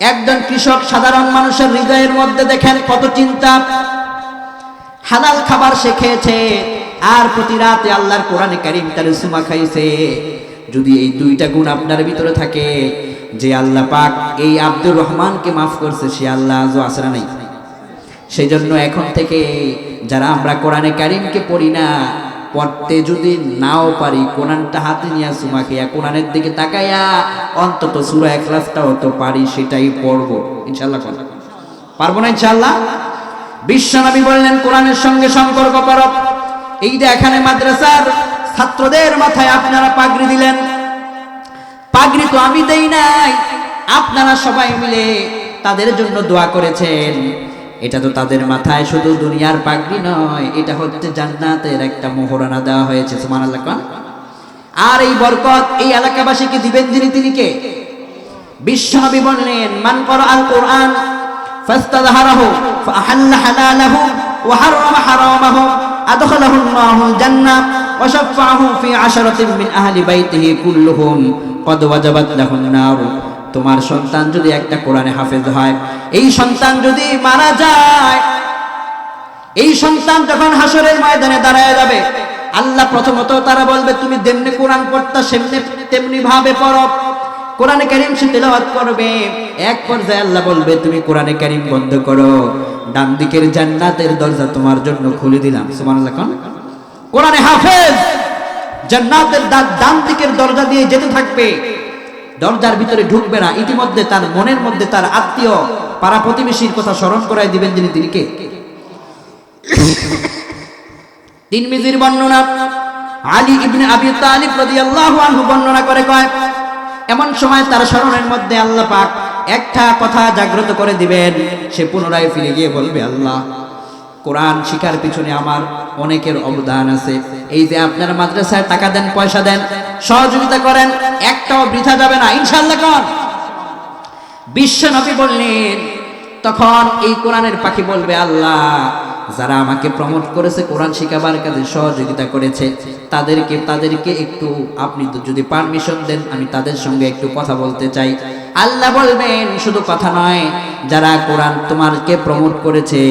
একজন কৃষক, সাধারণ মানুষের হৃদয়ের মধ্যে দেখেন কত চিন্তা। হালাল খাবার সে খেয়েছে, আর প্রতি রাতে আল্লাহর কোরআনে কারীম তার চুমা খাইছে। যদি এই 2টা গুণ আপনার ভিতরে থাকে, যে আল্লাহ পাক এই আব্দুর রহমানকে মাফ করছে, সে আল্লাহ আজও আছে না নাই? সেই জন্য এখন থেকে যারা আমরা কোরআনে কারীমকে পড়ি না, পড়তে যদি নাও পারি, কোরআনটা হাতে নিয়ে চুমা খেয়া কোরআনের দিকে তাকাইয়া অন্তত সূরা ইখলাসটাও তো পারি, সেটাই পড়বো ইনশাআল্লাহ। পারবো না ইনশাআল্লাহ? বিশ্বনবী বললেন, কোরআনের সঙ্গে সম্পর্ক করো। এই যে এখানে মাদ্রাসার ছাত্রদের মাথায় আপনারা পাগড়ি দিলেন, পাগড়ি তো আমি দেই নাই, আপনারা সবাই মিলে তাদের জন্য দোয়া করেছেন। এটা তো তাদের মাথায় শুধু দুনিয়ার পাগড়ি নয়, এটা হচ্ছে জান্নাতের একটা মোহরানা দেওয়া হয়েছে। সুবহানাল্লাহ। আর এই বরকত এই এলাকাবাসীকে দিবেন যিনি, তিনি কে? বিশ্বনবী বললেন, মান ক্বারাআল কুরআন ফাস্তাযহারাহু ফাআহাল্লা হালালাহু ওয়া হারামা হারামাহু আদখালাহু আল্লাহুল জান্নাহ ওয়া শাফাআহু ফি আশরাতিন মিন আহলি বাইতিহি কুল্লুহুম ক্বাদ ওয়াজাবাত লাহুন নার। তোমার সন্তান যদি একটা কোরআনে হাফেজ হয়, এই সন্তান যদি মারা যায়, এই সন্তান যখন হাসরের ময়দানে দাঁড়ায় যাবে, আল্লাহ প্রথমত তারা বলবে তুমি যেমনি কোরআন পড়তা সেমনি তেমনি ভাবে পড়ো। কোরআনে কারীম সে তেলাওয়াত করবে। এক পর্যায়ে আল্লাহ বলবে তুমি কোরআনে কারীম বন্ধ করো, ডান দিকের জান্নাতের দরজা তোমার জন্য খুলে দিলাম। সুবহানাল্লাহ। কোরআনে হাফেজ জান্নাতের ডান দিকের দরজা দিয়ে যেতে থাকবে, দরজার ভিতরে ঢুকবে না। ইতিমধ্যে তার মনের মধ্যে তার আত্মীয় পাড়া প্রতিবেশীর কথা স্মরণ করায় দিবেন যিনি, তিনি কে? তিরমিজির বর্ণনা, আলী ইবনে আবি তালিব রাদিয়াল্লাহু আনহু বর্ণনা করে কয়, এমন সময় তার স্মরণের মধ্যে আল্লাহ পাক একটা কথা জাগ্রত করে দিবেন। সে পুনরায় ফিরে গিয়ে বলবে, আল্লাহ, কোরআন শিখার পিছনে আমার অনেকের অবদান আছে। এই যে আপনার মাদ্রাসায় টাকা দেন, পয়সা দেন, সহযোগিতা করেন, একটাও বৃথা যাবে না ইনশাআল্লাহ। কোন বিশ্ব নবী বললেন, তখন এই কোরআনের পাখি বলবে, আল্লাহ, যারা আমাকে প্রমোট করেছে, কোরআন শিখাবার কাজে সহযোগিতা করেছে, তাদেরকে একটু আপনি যদি পারমিশন দেন, আমি তাদের সঙ্গে একটু কথা বলতে চাই। আল্লাহ বলবেন, শুধু কথা নয়, যারা কোরআন তোমাকে প্রমোট করেছে,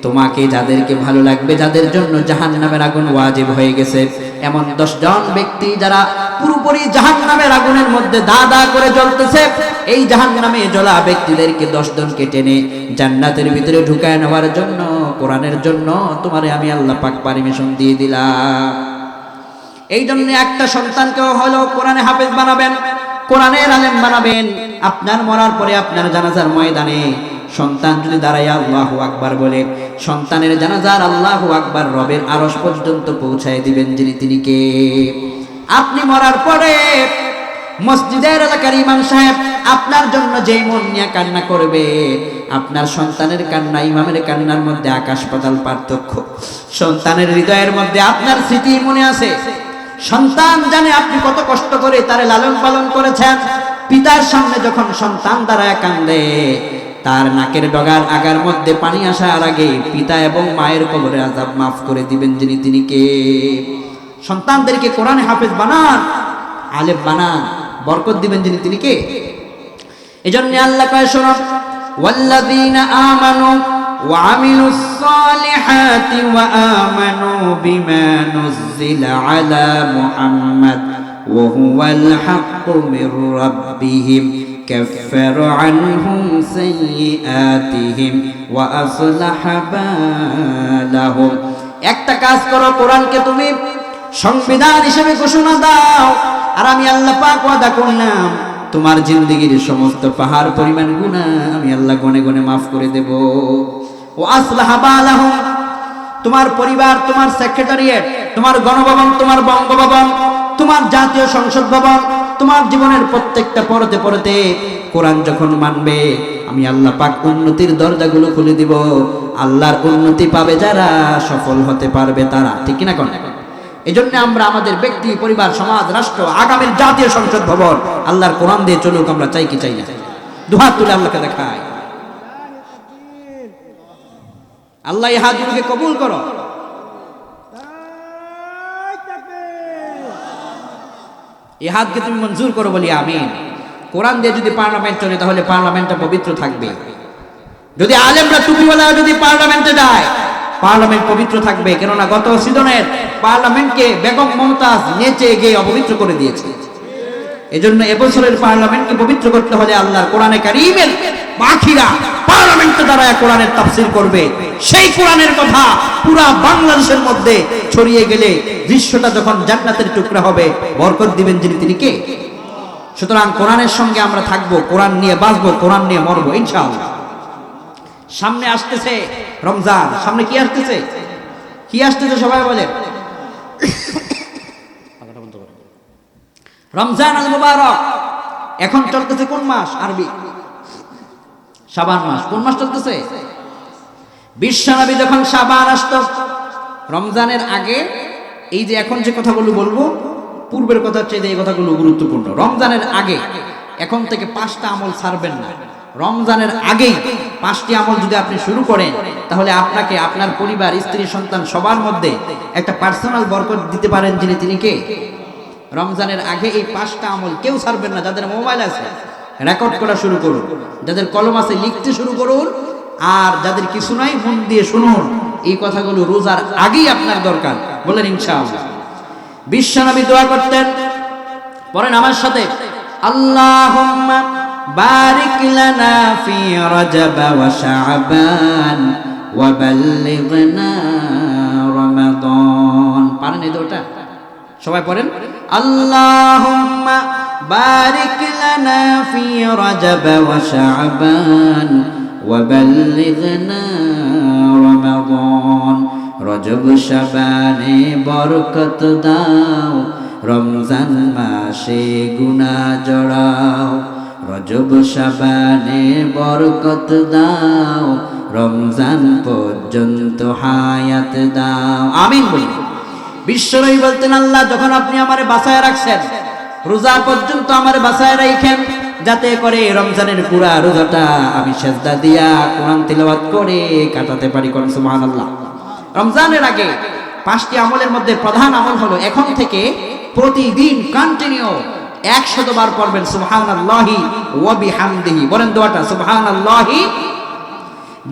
তোমাকে যাদেরকে ভালো লাগবে, যাদের জন্য জাহান্নামের আগুন ওয়াজিব হয়ে গেছে, এমন 10 জন ব্যক্তি যারা পুরোপুরি জাহান্নামের আগুনের মধ্যে দা করে জ্বলতেছে, এই জাহান্নামে জ্বলা ব্যক্তিদেরকে 10 জনকে টেনে জান্নাতের ভিতরে ঢুকায় নেওয়ার জন্য, কোরআনের জন্য তোমারে আমি আল্লাহ পাক পারমিশন দিয়ে দিলাম। এই জন্য একটা সন্তানকেও হলো কোরআনে হাফেজ বানাবেন, কোরআনের আলেম বানাবেন। আপনার মরার পরে আপনার জানাজার ময়দানে সন্তান যদি দাঁড়ায় আল্লাহু আকবার বলে, সন্তানের জানাজার আল্লাহু আকবার রবের আরশ পর্যন্ত পৌঁছায় দিবেন যিনি, তিনি কে? আপনি মরার পরে মসজিদের এলাকার ইমাম সাহেব আপনার জন্য যেই মন নিয়ে কান্না করবে, আপনার সন্তানের কান্না ইমামের কান্নার মধ্যে আকাশ পাতাল পার্থক্য। সন্তানের হৃদয়ের মধ্যে আপনার স্মৃতি মনে আছে, সন্তান জানে আপনি কত কষ্ট করে তারে লালন পালন করেছেন। পিতার সামনে যখন সন্তান দাঁড়ায় কান্দে, তার নাকের ডগার আগার মধ্যে পানি আসার আগে পিতা এবং মায়ের কবরে আযাব মাফ করে দিবেন যিনি, তিনি কে? সন্তানদেরকে কোরআনে হাফেজ বানান, আলেম বানান, বরকত দিবেন যিনি, তিনি কে? এজন্য আল্লাহ কয়, শুনুন, ওয়াল্লাযীনা আমানু ওয়া আমিলুস সালিহাতি ওয়া আমানু বিমা নুযিলা আলা মুহাম্মাদ ওয়া হুয়াল হাক্কু মির রাব্বিহিম কাফারা আনহুম সাইয়্যাতিহিম ওয়া আসলাহা বালাহুম। একটা কাজ করো, কোরআনকে তুমি সংবিধান হিসেবে ঘোষণা দাও, আর আমি আল্লাহ পাক ওয়াদা করলাম তোমার জিন্দেগীর সমস্ত পাহাড় পরিমাণ গুনাহ আমি আল্লাহ গনে গনে মাফ করে দেব। ওয়া আসলাহা বালাহুম, তোমার পরিবার, তোমার সেক্রেটারিয়েট, তোমার গণভবন, তোমার বঙ্গভবন, তোমার জাতীয় সংসদ ভবন, তোমার জীবনের প্রত্যেকটা পরতে পরতে কোরআন যখন মানবে, আমি আল্লাহ পাক উন্নতির দরজাগুলো খুলে দিব। আল্লাহর উন্নতি পাবে যারা, সফল হতে পারবে তারা, ঠিক কিনা কোন? এজন্য আমরা আমাদের ব্যক্তি, পরিবার, সমাজ, রাষ্ট্র, আগামীর জাতীয় সংসদ ভবন আল্লাহর কোরআন দিয়ে চলুক, আমরা চাই কি চাই না? দুহাত তুলে আল্লাহকে দেখাই, আল্লাহ এই হাতগুলোকে কবুল করো। এই হাতকে তুমি মঞ্জুর করো বলি আমিন। কোরআন দিয়ে যদি পার্লামেন্ট চলে, তাহলে পার্লামেন্টটা পবিত্র থাকবে। যদি আলেমরা টুপিওয়ালা যদি পার্লামেন্টে যায়, পার্লামেন্ট পবিত্র থাকবে। কেননা গত সিজনের পার্লামেন্টকে বেগম মমতাজ নেচে গিয়ে অপবিত্র করে দিয়েছে। এজন্য এবছরের পার্লামেন্টকে পবিত্র করতে হলে আল্লাহর কোরআনে কারীমের পাখিরা পার্লামেন্টে দাঁড়ায় কোরআনের তাফসীর করবে। সেই কোরআনের কথা পুরা বাংলাদেশের মধ্যে ছড়িয়ে গেলে দৃশ্যটা যখন জান্নাতের টুকরা হবে, বরকত দিবেন যিনি, তিনি কে? সুতরাং কোরআনের সঙ্গে আমরা থাকবো, কোরআন নিয়ে বাঁচবো, কোরআন নিয়ে মরবো ইনশাআল্লাহ। সামনে আসতেছে রমজান, সামনে কি আসতেছে? কি আসতেছে সবাই বলেন? রমজান আল মুবারক। এখন চলতেছে কোন মাস? আরবি শাবান মাস। কোন মাস চলতেছে? বিশ্বনবী যখন শাবান আসতো রমজানের আগে, এই যে এখন যে কথাগুলো বলবো পূর্বের কথা চেয়ে এই কথাগুলো গুরুত্বপূর্ণ। রমজানের আগে এখন থেকে 5টা আমল ছাড়বেন না। রমজানের আগেই 5টি আমল যদি আপনি শুরু করেন তাহলে আপনাকে, আপনার পরিবার, স্ত্রী, সন্তান সবার মধ্যে একটা পার্সোনাল বরকত দিতে পারেন যিনি, তিনি কে? রমজানের আগে এই 5টা আমল কেউ ছাড়বেন না। যাদের মোবাইল আছে রেকর্ড করা শুরু করুন, যাদের কলম আছে লিখতে শুরু করুন, আর যাদের কিছু নাই মন দিয়ে শুনুন। এই কথাগুলো রোজার আগেই আপনার দরকার, বলেন ইনশাআল্লাহ। বিশ্বনবী দোয়া করতেন, পড়েন আমার সাথে, আল্লাহুম্মা বারিক লানা ফি রজব ওয়া শাবান ওয়া বাল্লিগনা রমাদান। পারেন এই দোয়াটা? সবাই পড়েন, আল্লাহুম্মা বারিক লানা ফি রজব ওয়া শাবান ওয়া বাল্লিগনা রমাদান। রজব শাবানে বরকত দাও, রমজান মাসে গুনাহ জড়াও। রজব শাবানে বরকত দাও, রমজান পর্যন্ত হায়াত দাও। আমিন বলি। বিশ্বনবী বলতেন, আল্লাহ যখন আপনি আমারে বাঁচায় রাখছেন, রোজা পর্যন্ত আমারে বাঁচায় রাখেন, যাতে করে রমজানের পুরা রোজাটা আমি সেজদা দিয়া কোরআন তিলাওয়াত করে কাটাতে পারি। কোন সুবহানাল্লাহ। রমজানের আগে 5টি আমলের মধ্যে প্রধান আমল হলো এখন থেকে প্রতিদিন কন্টিনিউ 100 বার পড়বেন সুবহানাল্লাহি ওয়া বিহামদিহি। বলেন দোয়াটা, সুবহানাল্লাহি।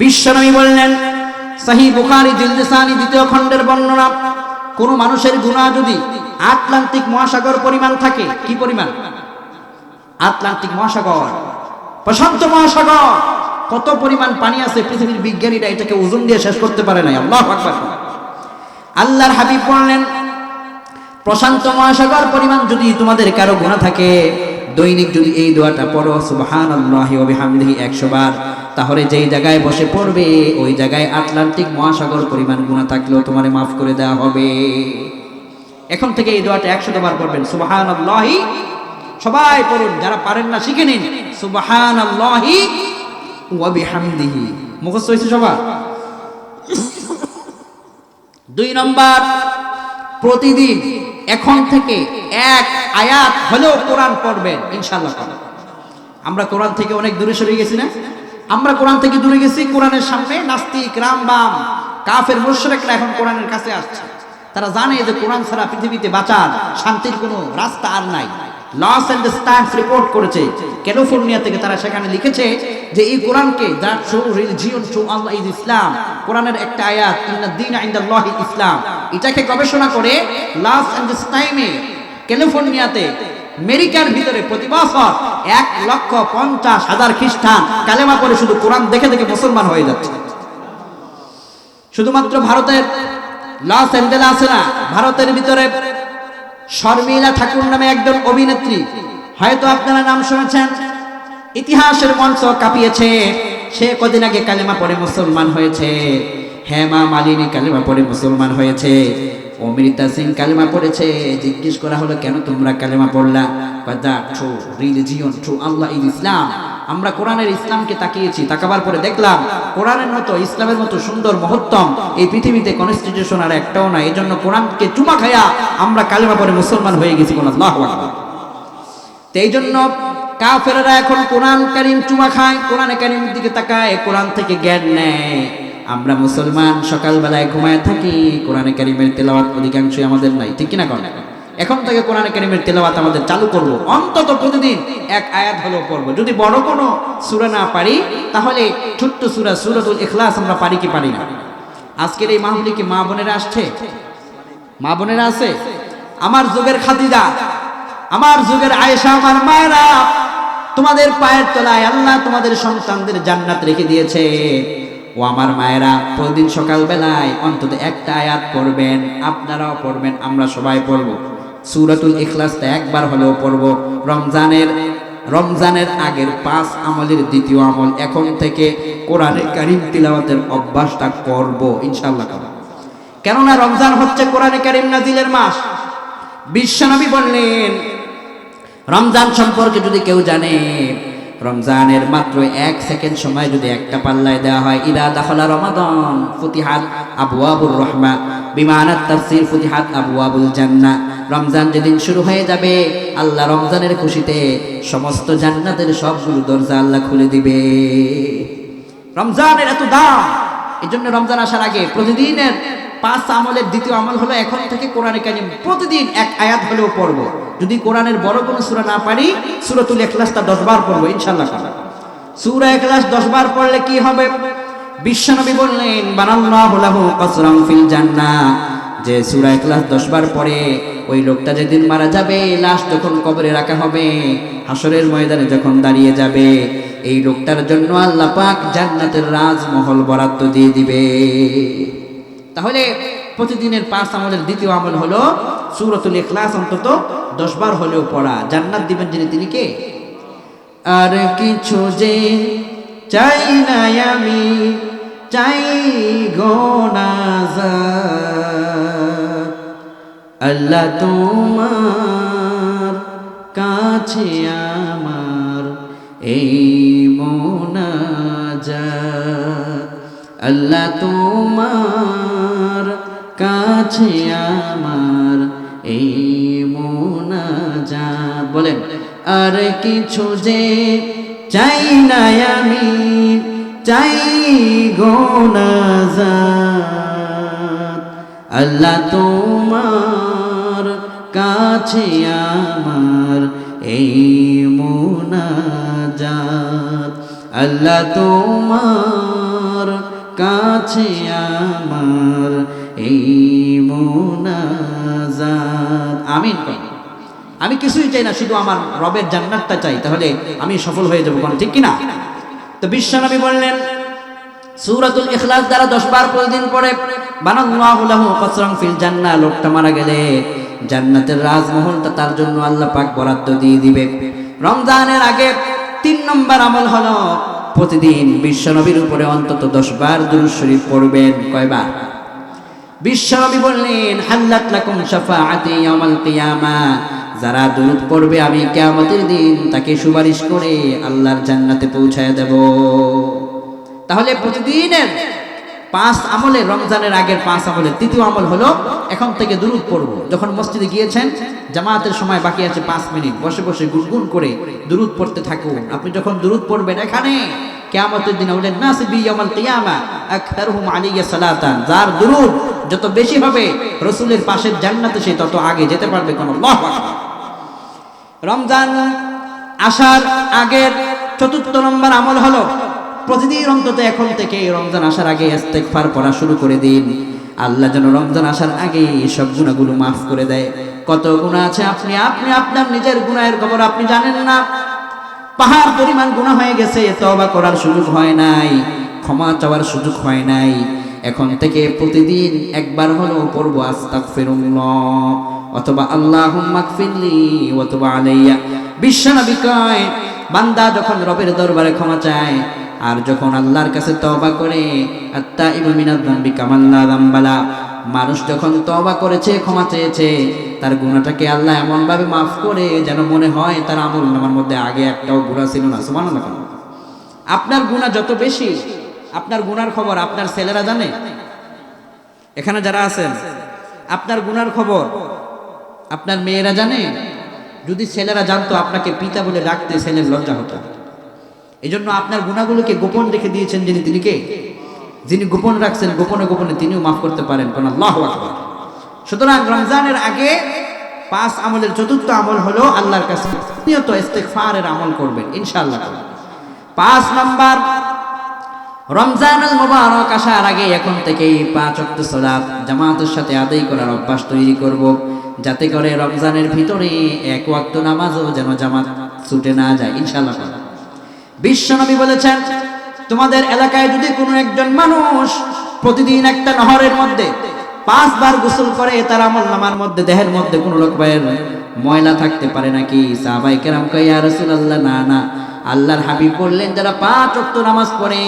বিশ্বনবী বললেন, সহিহ বুখারী জিলদে 2 খণ্ডের বর্ণনা, কোন মানুষের গুনাহ যদি আটলান্টিক মহাসাগর পরিমাণ থাকে, কি পরিমাণ? আটলান্টিক মহাসাগর, প্রশান্ত মহাসাগর, কত পরিমাণ পানি আছে পৃথিবীর বিজ্ঞানীরা এটাকে ওজন দিয়ে শেষ করতে পারে নাই। আল্লাহু আকবার। আল্লাহর হাবিব বললেন, প্রশান্ত মহাসাগর পরিমাণ যদি তোমাদের কারো গুনাহ থাকে, দৈনিক যদি এই দোয়াটা পড়ো সুবহানাল্লাহি ওয়া বিহামদিহি 100 বার, তাহলে যেই জায়গায় বসে পড়বে ওই জায়গায় আটলান্টিক মহাসাগর পরিমাণ গুনাহ থাকলেও তোমারে মাফ করে দেওয়া হবে। এখন থেকে এই দোয়াটা 100 বার পড়বেন সুবহানাল্লাহি। সবাই পড়ুন, যারা পারেন না শিখে নিন, সুবহানাল্লাহি ওয়া বিহামদিহি। মুখস্থ হয়েছে সবার? 2 নম্বর, প্রতিদিন এখন থেকে 1 আয়াত হলেও কোরআন পড়বেন ইনশাআল্লাহ। আমরা কোরআন থেকে অনেক দূরে সরে গেছি না? আমরা কোরআন থেকে দূরে গেছি। কোরআনের সামনে নাস্তিক, রামবাম, কাফের, মুশরিকরা এখন কোরআনের কাছে আসছে। তারা জানে যে কোরআন ছাড়া পৃথিবীতে বাঁচার, শান্তির কোনো রাস্তা আর নাই। লস অ্যাঞ্জেলেস টাইমস রিপোর্ট করেছে ক্যালিফোর্নিয়া থেকে, তারা সেখানে লিখেছে যে এই কোরআনকে, that true religion true Allah is Islam, কোরআনের একটা আয়াত, ইন্নাদ-দীনা ইনদাল্লাহি ইসলাম, এটাকে গবেষণা করে লস অ্যাঞ্জেলেস টাইমে ক্যালিফোর্নিয়াতে আমেরিকার ভিতরে প্রতি বছর 1,50,000 খ্রিস্টান কালেমা পড়ে শুধু কোরআন দেখে দেখে মুসলমান হয়ে যাচ্ছে। শুধুমাত্র ভারতের লস অ্যাঞ্জেলেসে না, ভারতের ভিতরে শর্মিলা ঠাকুর নামে একজন অভিনেত্রী, হয়তো আপনারা নাম শুনেছেন, ইতিহাসের মঞ্চ কাঁপিয়েছে। সে কদিন আগে কালেমা পড়ে মুসলমান হয়েছে। হেমা মালিনী কালেমা পড়ে মুসলমান হয়েছে। অমৃতা সিং কালেমা পড়েছে। জিজ্ঞেস করা হলো, কেন তোমরা কালেমা পড়লা? True religion true Allah is Islam. আমরা কোরআনের ইসলামকে তাকিয়েছি, তাকাবার পরে দেখলাম কোরআনের মতো, ইসলামের মতো সুন্দর মহত্তম এই পৃথিবীতে কনস্টিটিউশন আর একটাও নাই। এই জন্য কোরআনকে চুমা খায়া আমরা কালেমা পড়ে মুসলমান হয়ে গেছি। কোন আল্লাহু আকবার। তো এই জন্য কাফেররা এখন কোরআন কারীম চুমা খায়, কোরআনে কারীমের দিকে তাকায়, কোরআন থেকে জ্ঞান নেয়। আমরা মুসলমান সকালবেলায় ঘুমায় থাকি, কোরআনে কারীমের তেলাওয়াত অধিকাংশই আমাদের নাই, ঠিক কিনা? কোন এখন থেকে কোরআনে কারীমের তেলাওয়াত আমাদের চালু করব। অন্তত প্রতিদিন 1 আয়াত হলেও পড়ব। যদি বড় কোনো সূরা না পারি, তাহলে ছোট্ট সূরা সূরাতুল ইখলাস আমরা পারি কি পারি না? আজকের এই মাহফিলে কি মা বোনেরা আসছে? মা বোনেরা আছে? আমার যুগের খাদিজা, আমার যুগের আয়েশা, আমার মায়েরা, তোমাদের পায়ের তলায় আল্লাহ তোমাদের সন্তানদের জান্নাত রেখে দিয়েছে। ও আমার মায়েরা, প্রতিদিন সকালবেলায় অন্তত 1টা আয়াত পড়বেন। আপনারাও পড়বেন, আমরা সবাই পড়ব। সূরাতুল ইখলাসটা 1 বার হলেও পড়ব। রমজানের আগের 5 আমলের দ্বিতীয় আমল, এখন থেকে কোরআনে কারীম তিলাওয়াতের অভ্যাসটা করব ইনশাআল্লাহ। কেননা রমজান হচ্ছে কোরআনে কারীম নাজিলের মাস। বিশ্বনবী বললেন, রমজান সম্পর্কে যদি কেউ জানে, রমজানের মাত্র 1 সেকেন্ড সময় যদি একটা পাল্লায় দেওয়া হয়, ইদা দাখালা রমাদান ফুতিহাত আবওয়াবুর রাহমা, বিমানাত তাফসীর ফুতিহাত আবওয়াবুল জান্নাহ। রমজান যেদিন শুরু হয়ে যাবে, আল্লাহ রমজানের খুশিতে সমস্ত জান্নাতের সবগুলো দরজা আল্লাহ খুলে দিবে। রমজানের এত দাম, এজন্য রমজান আসার আগে প্রতিদিনের 5 আমলের দ্বিতীয় আমল হলো এখন থেকে কোরআনে কারিম প্রতিদিন 1 আয়াত হলেও পড়ব। যদি কোরআনের বড় কোনো সূরা না পারি, সূরাতুল ইখলাসটা 10 বার পড়ব ইনশাআল্লাহ। সূরা ইখলাস 10 বার পড়লে কি হবে? বিশ্বনবী বললেন, বানাল্লাহু লাহু কসরাম ফিল জান্নাহ, যে সূরা ইখলাস 10 বার পড়ে ওই লোকটা যেদিন মারা যাবে, লাশ যখন কবরে রাখা হবে, হাসরের ময়দানে যখন দাঁড়িয়ে যাবে, এই লোকটার জন্য আল্লাহ পাক জান্নাতের রাজমহল বরাদ্দ দিয়ে দিবে। তাহলে প্রতিদিনের 5 আমলের দ্বিতীয় আমল হলো সূরাতুল ইখলাস অন্তত 10 বার হলেও পড়া। জান্নাত দিবেন যিনি, তিনি কে? আর কিছু যে চাই না আমি, চাই গো নাজাত, আল্লাহ তোমার কাছে আমার এই মোনাজাত, আল্লাহ তোমার কাছে আমার এই মোনাজাত। বলেন, আর কিছু যে চাই না আমি, চাই গো নাজাত, আল্লাহ তোমার কাছে আমার এই মোনাজাত, আল্লাহ তোমার কাছে আমার এই মোনাজাত। আমিন। আমি কিছুই চাই না, শুধু আমার রবের জান্নাতটা চাই, তাহলে আমি সফল হয়ে যাব, কোন ঠিক কিনা? তো বিশ্বনবী বললেন, সূরাতুল ইখলাস দ্বারা 10 বার প্রতিদিন পড়ে, বানাল্লাহু লাহু কসরাম ফিল জান্নাহ, লোকটা মারা গেলে জান্নাতের রাজমহলটা তার জন্য আল্লাহ পাক বরাদ্দ দিয়ে দিবে। রমজানের আগে 3 নম্বর আমল হলো প্রতিদিন বিশ্বনবীর উপরে অন্তত 10 বার দুরূদ শরীফ পড়বেন। কয়বার? বিশ্বনবী বললেন, হাল্লাত লাকুম শাফাআতি ইয়াউমাল কিয়ামাহ, যারা দুরূদ পড়বে আমি কিয়ামতের দিন তাকে সুপারিশ করে আল্লাহর জান্নাতে পৌঁছায় দেব। তাহলে প্রতিদিনের 5 আমলে, রমজানের আগের 5 আমলের তৃতীয় আমল হলো এখন থেকে দুরূদ পড়ব। যখন মসজিদে গিয়েছেন, জামাতের সময় বাকি আছে 5 মিনিট, বসে বসে গুনগুন করে দুরূদ পড়তে থাকুন। আপনি যখন দুরূদ পড়বেন এখানে, কিয়ামতের দিন বলেন, নাসি বিয়াউমাল কিয়ামা আকতারুহুম আলাইয়া সালাতান, যার দুরূদ যত বেশি হবে রাসূলের পাশের জান্নাতে সে তত আগে যেতে পারবে। কোন আল্লাহু আকবার। রমজান আসার আগের 4র্থ নম্বর আমল হলো প্রতিদিন অন্তত এখন থেকে রমজান আসার আগে ইস্তেগফার পড়া শুরু করে দিন। আল্লাহ যেন রমজান আসার আগে সব গুনাহগুলো মাফ করে দেয়। কত গুনাহ আছে আপনি আপনার নিজের গুনাহের খবর আপনি জানেন না। পাহাড় পরিমাণ গুনাহ হয়ে গেছে, তওবা করার সুযোগ হয় নাই, ক্ষমা চাওয়ার সুযোগ হয় নাই। এখন থেকে প্রতিদিন একবার হলেও পড়বো আস্তাগফিরুল্লাহ অথবা আল্লাহুম্মা গফিরলি ওয়া তুব আলাইয়া। বিশ্বনবী কয়, বান্দা যখন রবের দরবারে ক্ষমা চায় আর যখন আল্লাহর কাছে তওবা করে, আত্তাইবু মিনাজ যামবি কামান লা যামবালা, মানুষ যখন তওবা করেছে, ক্ষমা চেয়েছে, তার গুনাহটাকে আল্লাহ এমন ভাবে মাফ করে যেন মনে হয় তার আমলনামার মধ্যে আগে একটাও গুনাহ ছিল না। সুবহানাল্লাহ। আপনার গুনাহ যত বেশি, আপনার গুনার খবর আপনার ছেলেরা জানে? এখানে যারা আছেন, আপনার গুনার খবর আপনার মেয়েরা জানে? যদি ছেলেরা জানতো আপনাকে পিতা বলে ডাকতে ছেলের লজ্জা হতো। এজন্য আপনার গুনাহগুলোকে গোপন রেখে দিয়েছেন যিনি, তিনি কে? যিনি গোপন রাখছেন, গোপনে গোপনে তিনিও মাফ করতে পারেন। কোন আল্লাহু আকবার। সুতরাং রমজানের আগে 5 আমলের 4র্থ আমল হলো আল্লাহর কাছে নিয়ত ইস্তেগফারের আমল করবেন ইনশাআল্লাহ। 5 নাম্বার, রমজানুল মুবারক আসার আগে এখন থেকেই 5 ওয়াক্ত সালাত জামাতের সাথে আদায় করার অভ্যাস তৈরি করব, যাতে করে রমজানের ভিতরে 1 ওয়াক্ত নামাজও যেন জামাত ছুটে না যায় ইনশাআল্লাহ। বিশ্বনবী বলেছেন, তোমাদের এলাকায় যদি কোনো একজন মানুষ প্রতিদিন একটা নহরের মধ্যে 5 বার গোসল করে, তার আমলনামার মধ্যে দেহের মধ্যে কোনো রকমের ময়লা থাকতে পারে নাকি? সাহাবায়ে কেরাম কয়, ইয়া রাসূলুল্লাহ, না না। আল্লাহর হাবিব বললেন, যারা 5 ওয়াক্ত নামাজ পড়ে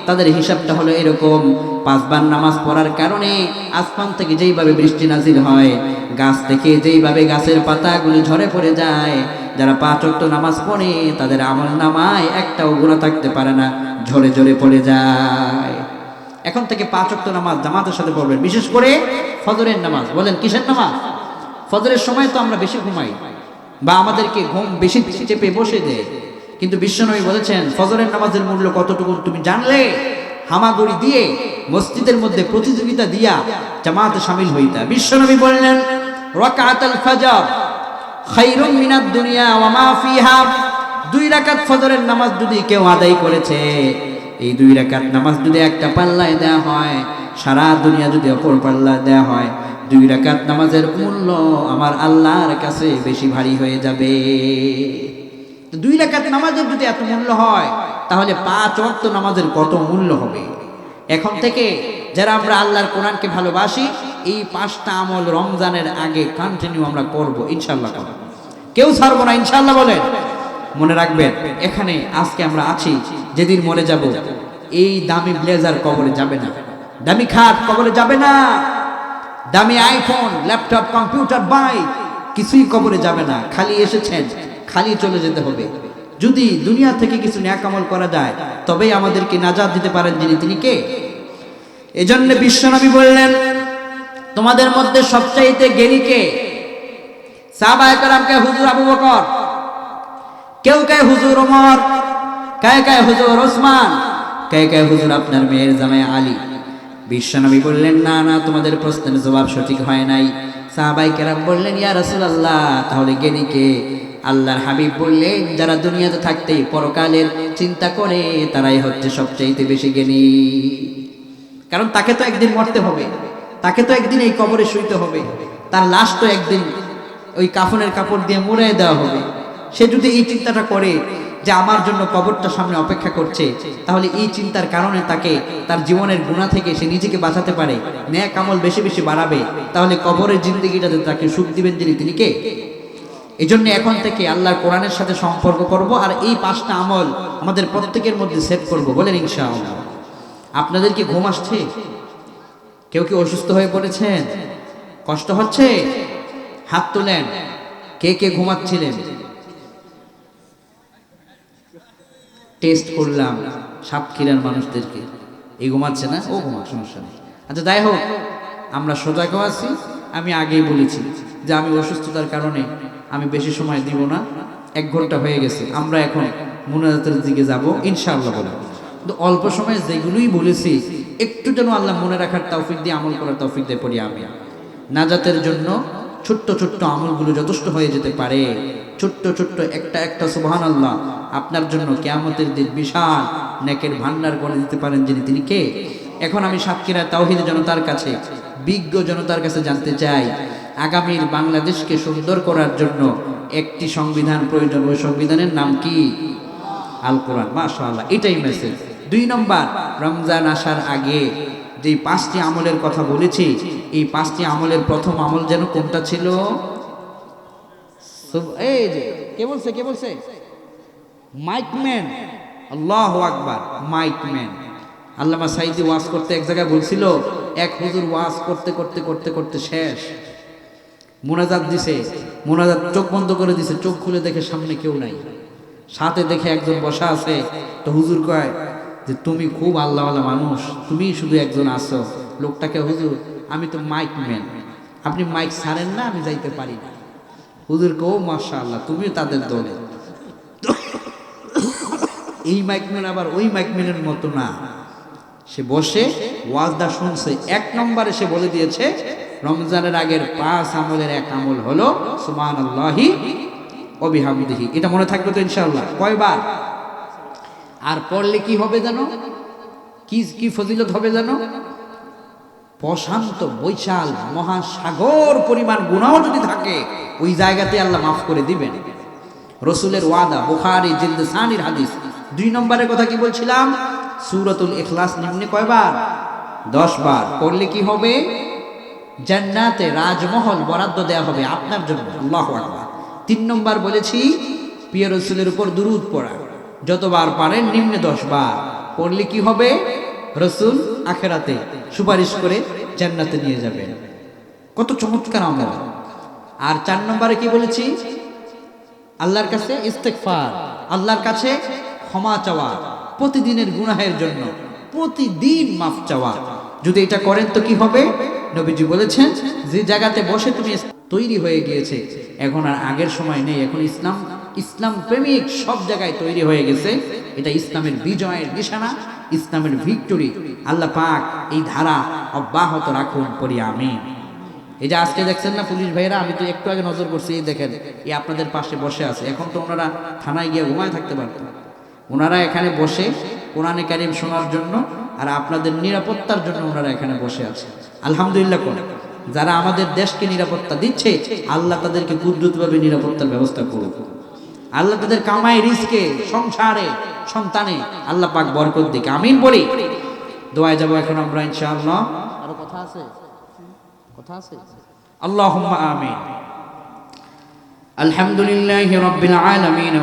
তাদের হিসাবটা হলো এরকম, 5 বার নামাজ পড়ার কারণে আসমান থেকে যেইভাবে বৃষ্টি নাজিল হয়, গাছ থেকে যেইভাবে গাছের পাতাগুলি ঝরে পড়ে যায়, যারা 5 ওয়াক্ত নামাজ পড়ে তাদের আমল নামায় একটাও গুনাহ থাকতে পারে না, ঝরে ঝরে পড়ে যায়। এখন থেকে 5 ওয়াক্ত নামাজ জামাতের সাথে পড়বেন, বিশেষ করে ফজরের নামাজ। বলেন কিসের নামাজ? ফজরের সময় তো আমরা বেশি ঘুমাই বা আমাদেরকে ঘুম বেশি চেপে বসে দেয়, কিন্তু বিশ্বনবী বলেছেন ফজরের নামাজের মূল্য কতটুকু তুমি জানলে হামাগুড়ি দিয়ে মসজিদের মধ্যে প্রতিযোগিতা দিয়া জামাতে শামিল হইতা। বিশ্বনবী বললেন রাকাতুল ফজর খায়রুম মিনাদ দুনিয়া ওয়া মা ফিহা। 2 রাকাত ফজরের নামাজ যদি কেউ আদায় করেছে, এই 2 রাকাত নামাজ যদি একটা পাল্লায় দেওয়া হয়, সারা দুনিয়া যদি অপর পাল্লায় দেওয়া হয়, 2 রাকাত নামাজের মূল্য আমার আল্লাহর কাছে বেশি ভারী হয়ে যাবে। 2 রাকাত নামাজের যদি এত মূল্য হয়, তাহলে 5 ওয়াক্ত নামাজের কত মূল্য হবে। এখন থেকে যারা আমরা আল্লাহর কোরআনকে ভালোবাসি, এই 5টা আমল রমজানের আগে কন্টিনিউ আমরা করব ইনশাআল্লাহ। কেউ ছাড়বো না ইনশাআল্লাহ। বলেন, মনে রাখবেন এখানে আজকে আমরা আছি, যেদিন মরে যাব এই দামি ব্লেজার কবরে যাবে না, দামি খাট কবরে যাবে না, দামি আইফোন ল্যাপটপ কম্পিউটার বাইক কিছুই কবরে যাবে না। খালি এসেছেন, খালি চলে যেতে হবে। যদি দুনিয়া থেকে কিছু নেক আমল করা যায়, তবেই আমাদেরকে নাজাত দিতে পারেন যিনি, তিনি কে? এজন্য বিশ্বনবী বললেন তোমাদের মধ্যে সবচাইতে জ্ঞানী কে? সাহাবায়ে কেরামকে হুজুর আবু বকর, কেউ কে হুজুর ওমর, কে হুজুর ওসমান, কে হুজুর আপনার মেয়ের জামাই আলী। বিশ্বনবী বললেন না না, তোমাদের প্রশ্নের জবাব সঠিক হয় নাই। সাহাবায়ে কেরাম বললেন ইয়া রাসূলুল্লাহ, তাহলে জ্ঞানী কে? আল্লাহর হাবিব বললেন যারা দুনিয়াতে থাকতেই পরকালের চিন্তা করে তারাই হচ্ছে সবচাইতে বেশি জ্ঞানী। কারণ তাকে তো একদিন মরতে হবে, তাকে তো একদিন এই কবরে শুইতে হবে, তার লাশ তো একদিন ওই কাফনের কাপড় দিয়ে মুড়াই দেওয়া হবে। সে যদি এই চিন্তাটা করে যে আমার জন্য কবরটা সামনে অপেক্ষা করছে, তাহলে এই চিন্তার কারণে তাকে তার জীবনের গুনাহ থেকে সে নিজেকে বাঁচাতে পারে, নেক আমল বেশি বেশি বাড়াবে, তাহলে কবরের জিন্দেগিটাতে তাকে সুখ দিবেন যিনি, তিনি কে? এই জন্য এখন থেকে আল্লাহর কোরআনের সাথে সম্পর্ক করব, আর এই 5টা আমল আমাদের প্রত্যেকের মধ্যে সেট করব। বলেন ইনশাআল্লাহ। আপনাদের কি ঘুম আসছে? কেউ কি অসুস্থ হয়ে পড়েছেন? কষ্ট হচ্ছে? হাত তোলেন। কে কে ঘুমাচ্ছিলেন? টেস্ট করলাম সাতক্ষীরার মানুষদেরকে, এই ঘুমাচ্ছে না, ও ঘুমাক, সমস্যা নেই। আচ্ছা যাই হোক, আমরা সজাগও আছি। আমি আগেই বলেছি যে আমি অসুস্থতার কারণে আমি বেশি সময় দিব না, 1 ঘন্টা হয়ে গেছে। আমরা এখন মুনাজাতের দিকে যাব ইনশাআল্লাহ। বলে কিন্তু অল্প সময়ে যেগুলোই বলেছি একটু যেন আল্লাহ মনে রাখার তৌফিক দিয়ে, আমল করার তৌফিক দিয়ে পড়ি আমি। নাজাতের জন্য ছোট্ট ছোট্ট আমলগুলো যথেষ্ট হয়ে যেতে পারে। ছোট্ট ছোট্ট একটা একটা সুবহানাল্লাহ আপনার জন্য কিয়ামতের দিন বিশাল নেকের ভান্ডার করে দিতে পারেন যিনি, তিনি কে? এখন আমি সাতক্ষীরা তাওহীদ জনতার কাছে, বিজ্ঞ জনতার কাছে জানতে চাই, আগামীর বাংলাদেশকে সুন্দর করার জন্য একটি সংবিধান প্রয়োজন। ওই সংবিধানের নাম কি? আল কোরআন। মাশাআল্লাহ, এটাই মেসেজ। 2 নম্বর, রমজান আসার আগে যে 5টি আমলের কথা বলেছি, এই 5টি আমলের প্রথম আমল যেন কোনটা ছিল? এই যে কে বলছে? মাইকম্যান। আল্লাহু আকবার, মাইকম্যান। আল্লামা সাঈদী ওয়াজ করতে এক জায়গায় বলছিল, এক হুজুর ওয়াজ করতে করতে করতে করতে শেষ, মুনাজাত দিছে, মুনাজাত চোখ বন্ধ করে দিছে, চোখ খুলে দেখে সামনে কেউ নাই, সাথে দেখে একজন বসা আছে। তো হুজুর কয় যে তুমি খুব আল্লাহওয়ালা মানুষ, তুমি শুধু একজন আছো। লোকটাকে, হুজুর আমি তো মাইকম্যান, আপনি মাইক ছাড়েন না, আমি যাইতে পারি না। হুজুর কো মাশাআল্লাহ, তুমিও তাদের দলে। এই মাইকম্যান আবার ওই মাইকম্যানের মতো না, সে বসে ওয়াজটা শুনছে। 1 নম্বরে সে বলে দিয়েছে রমজানের আগের 5 আমলের 1 আমল হলো সুবহানাল্লাহি ওয়া বিহামদিহি। এটা মনে থাকবে তো ইনশাআল্লাহ? কয়বার? আর পড়লে কি হবে জানো? কি ফজিলত হবে জানো? প্রশান্ত বৈশাল মহাসাগর পরিমাণ গুনাহ যদি থাকে, ওই জায়গাতে আল্লাহ মাফ করে দিবেন। রসুলের ওয়াদা, বুখারী জিলদ সানির হাদিস। 2 নম্বরের কথা কি বলছিলাম? সূরাতুল ইখলাস নিম্নে কয়বার? 10 বার। পড়লে কি হবে? জান্নাতে রাজমহল বরাদ্দ দেয়া হবে আপনার জন্য। আল্লাহু আকবার। 3 নম্বর বলেছি প্রিয় রসুলের উপর দুরূদ পড়া, যতবার পারেন নিম্নে 10 বার। পড়লে কি হবে? রসুল আখিরাতে সুপারিশ করে জান্নাতে নিয়ে যাবেন। কত চমৎকার আমল। আর 4 নম্বরে কি বলেছি? আল্লাহর কাছে ইস্তেগফার, আল্লাহর কাছে ক্ষমা চাওয়া, প্রতিদিনের গুনাহের জন্য প্রতিদিন মাফ চাওয়া। যদি এটা করেন তো কি হবে? নবীজি বলেছেন যে জায়গাতে বসে তুমি তৈরি হয়ে গিয়েছে, এখন আর আগের সময় নেই, এখন ইসলাম প্রেমিক সব জায়গায় তৈরি হয়ে গেছে। এটা ইসলামের বিজয়ের নিশানা, ইসলামের ভিক্টরি। আল্লাহ পাক এই ধারা অব্যাহত রাখুন, পড়ি আমিন। এই যে আজকে দেখছেন না পুলিশ ভাইরা, আমি তো একটু আগে নজর করছি, এই দেখেন এই আপনাদের পাশে বসে আছে। এখন তো ওনারা থানায় গিয়ে ঘুমায় থাকতে পারত, ওনারা এখানে বসে কোরআনে কারীম শোনার জন্য আর আপনাদের নিরাপত্তার জন্য ওনারা এখানে বসে আছে। আলহামদুলিল্লাহ। কোন যারা আমাদের দেশকে নিরাপত্তা দিচ্ছে, আল্লাহ তাদেরকে কুদরতভাবে নিরাপত্তার ব্যবস্থা করুক। আল্লাহ তাদের কামাই, রিজকে, সংসারে, সন্তানে আল্লাহ পাক বরকত দিক, আমিন বলি। দোয়ায় যাব এখন আমরা ইনশাআল্লাহ। আরো কথা আছে? আল্লাহুম্মা আমিন। আলহামদুলিল্লাহি রাব্বিল আলামিন।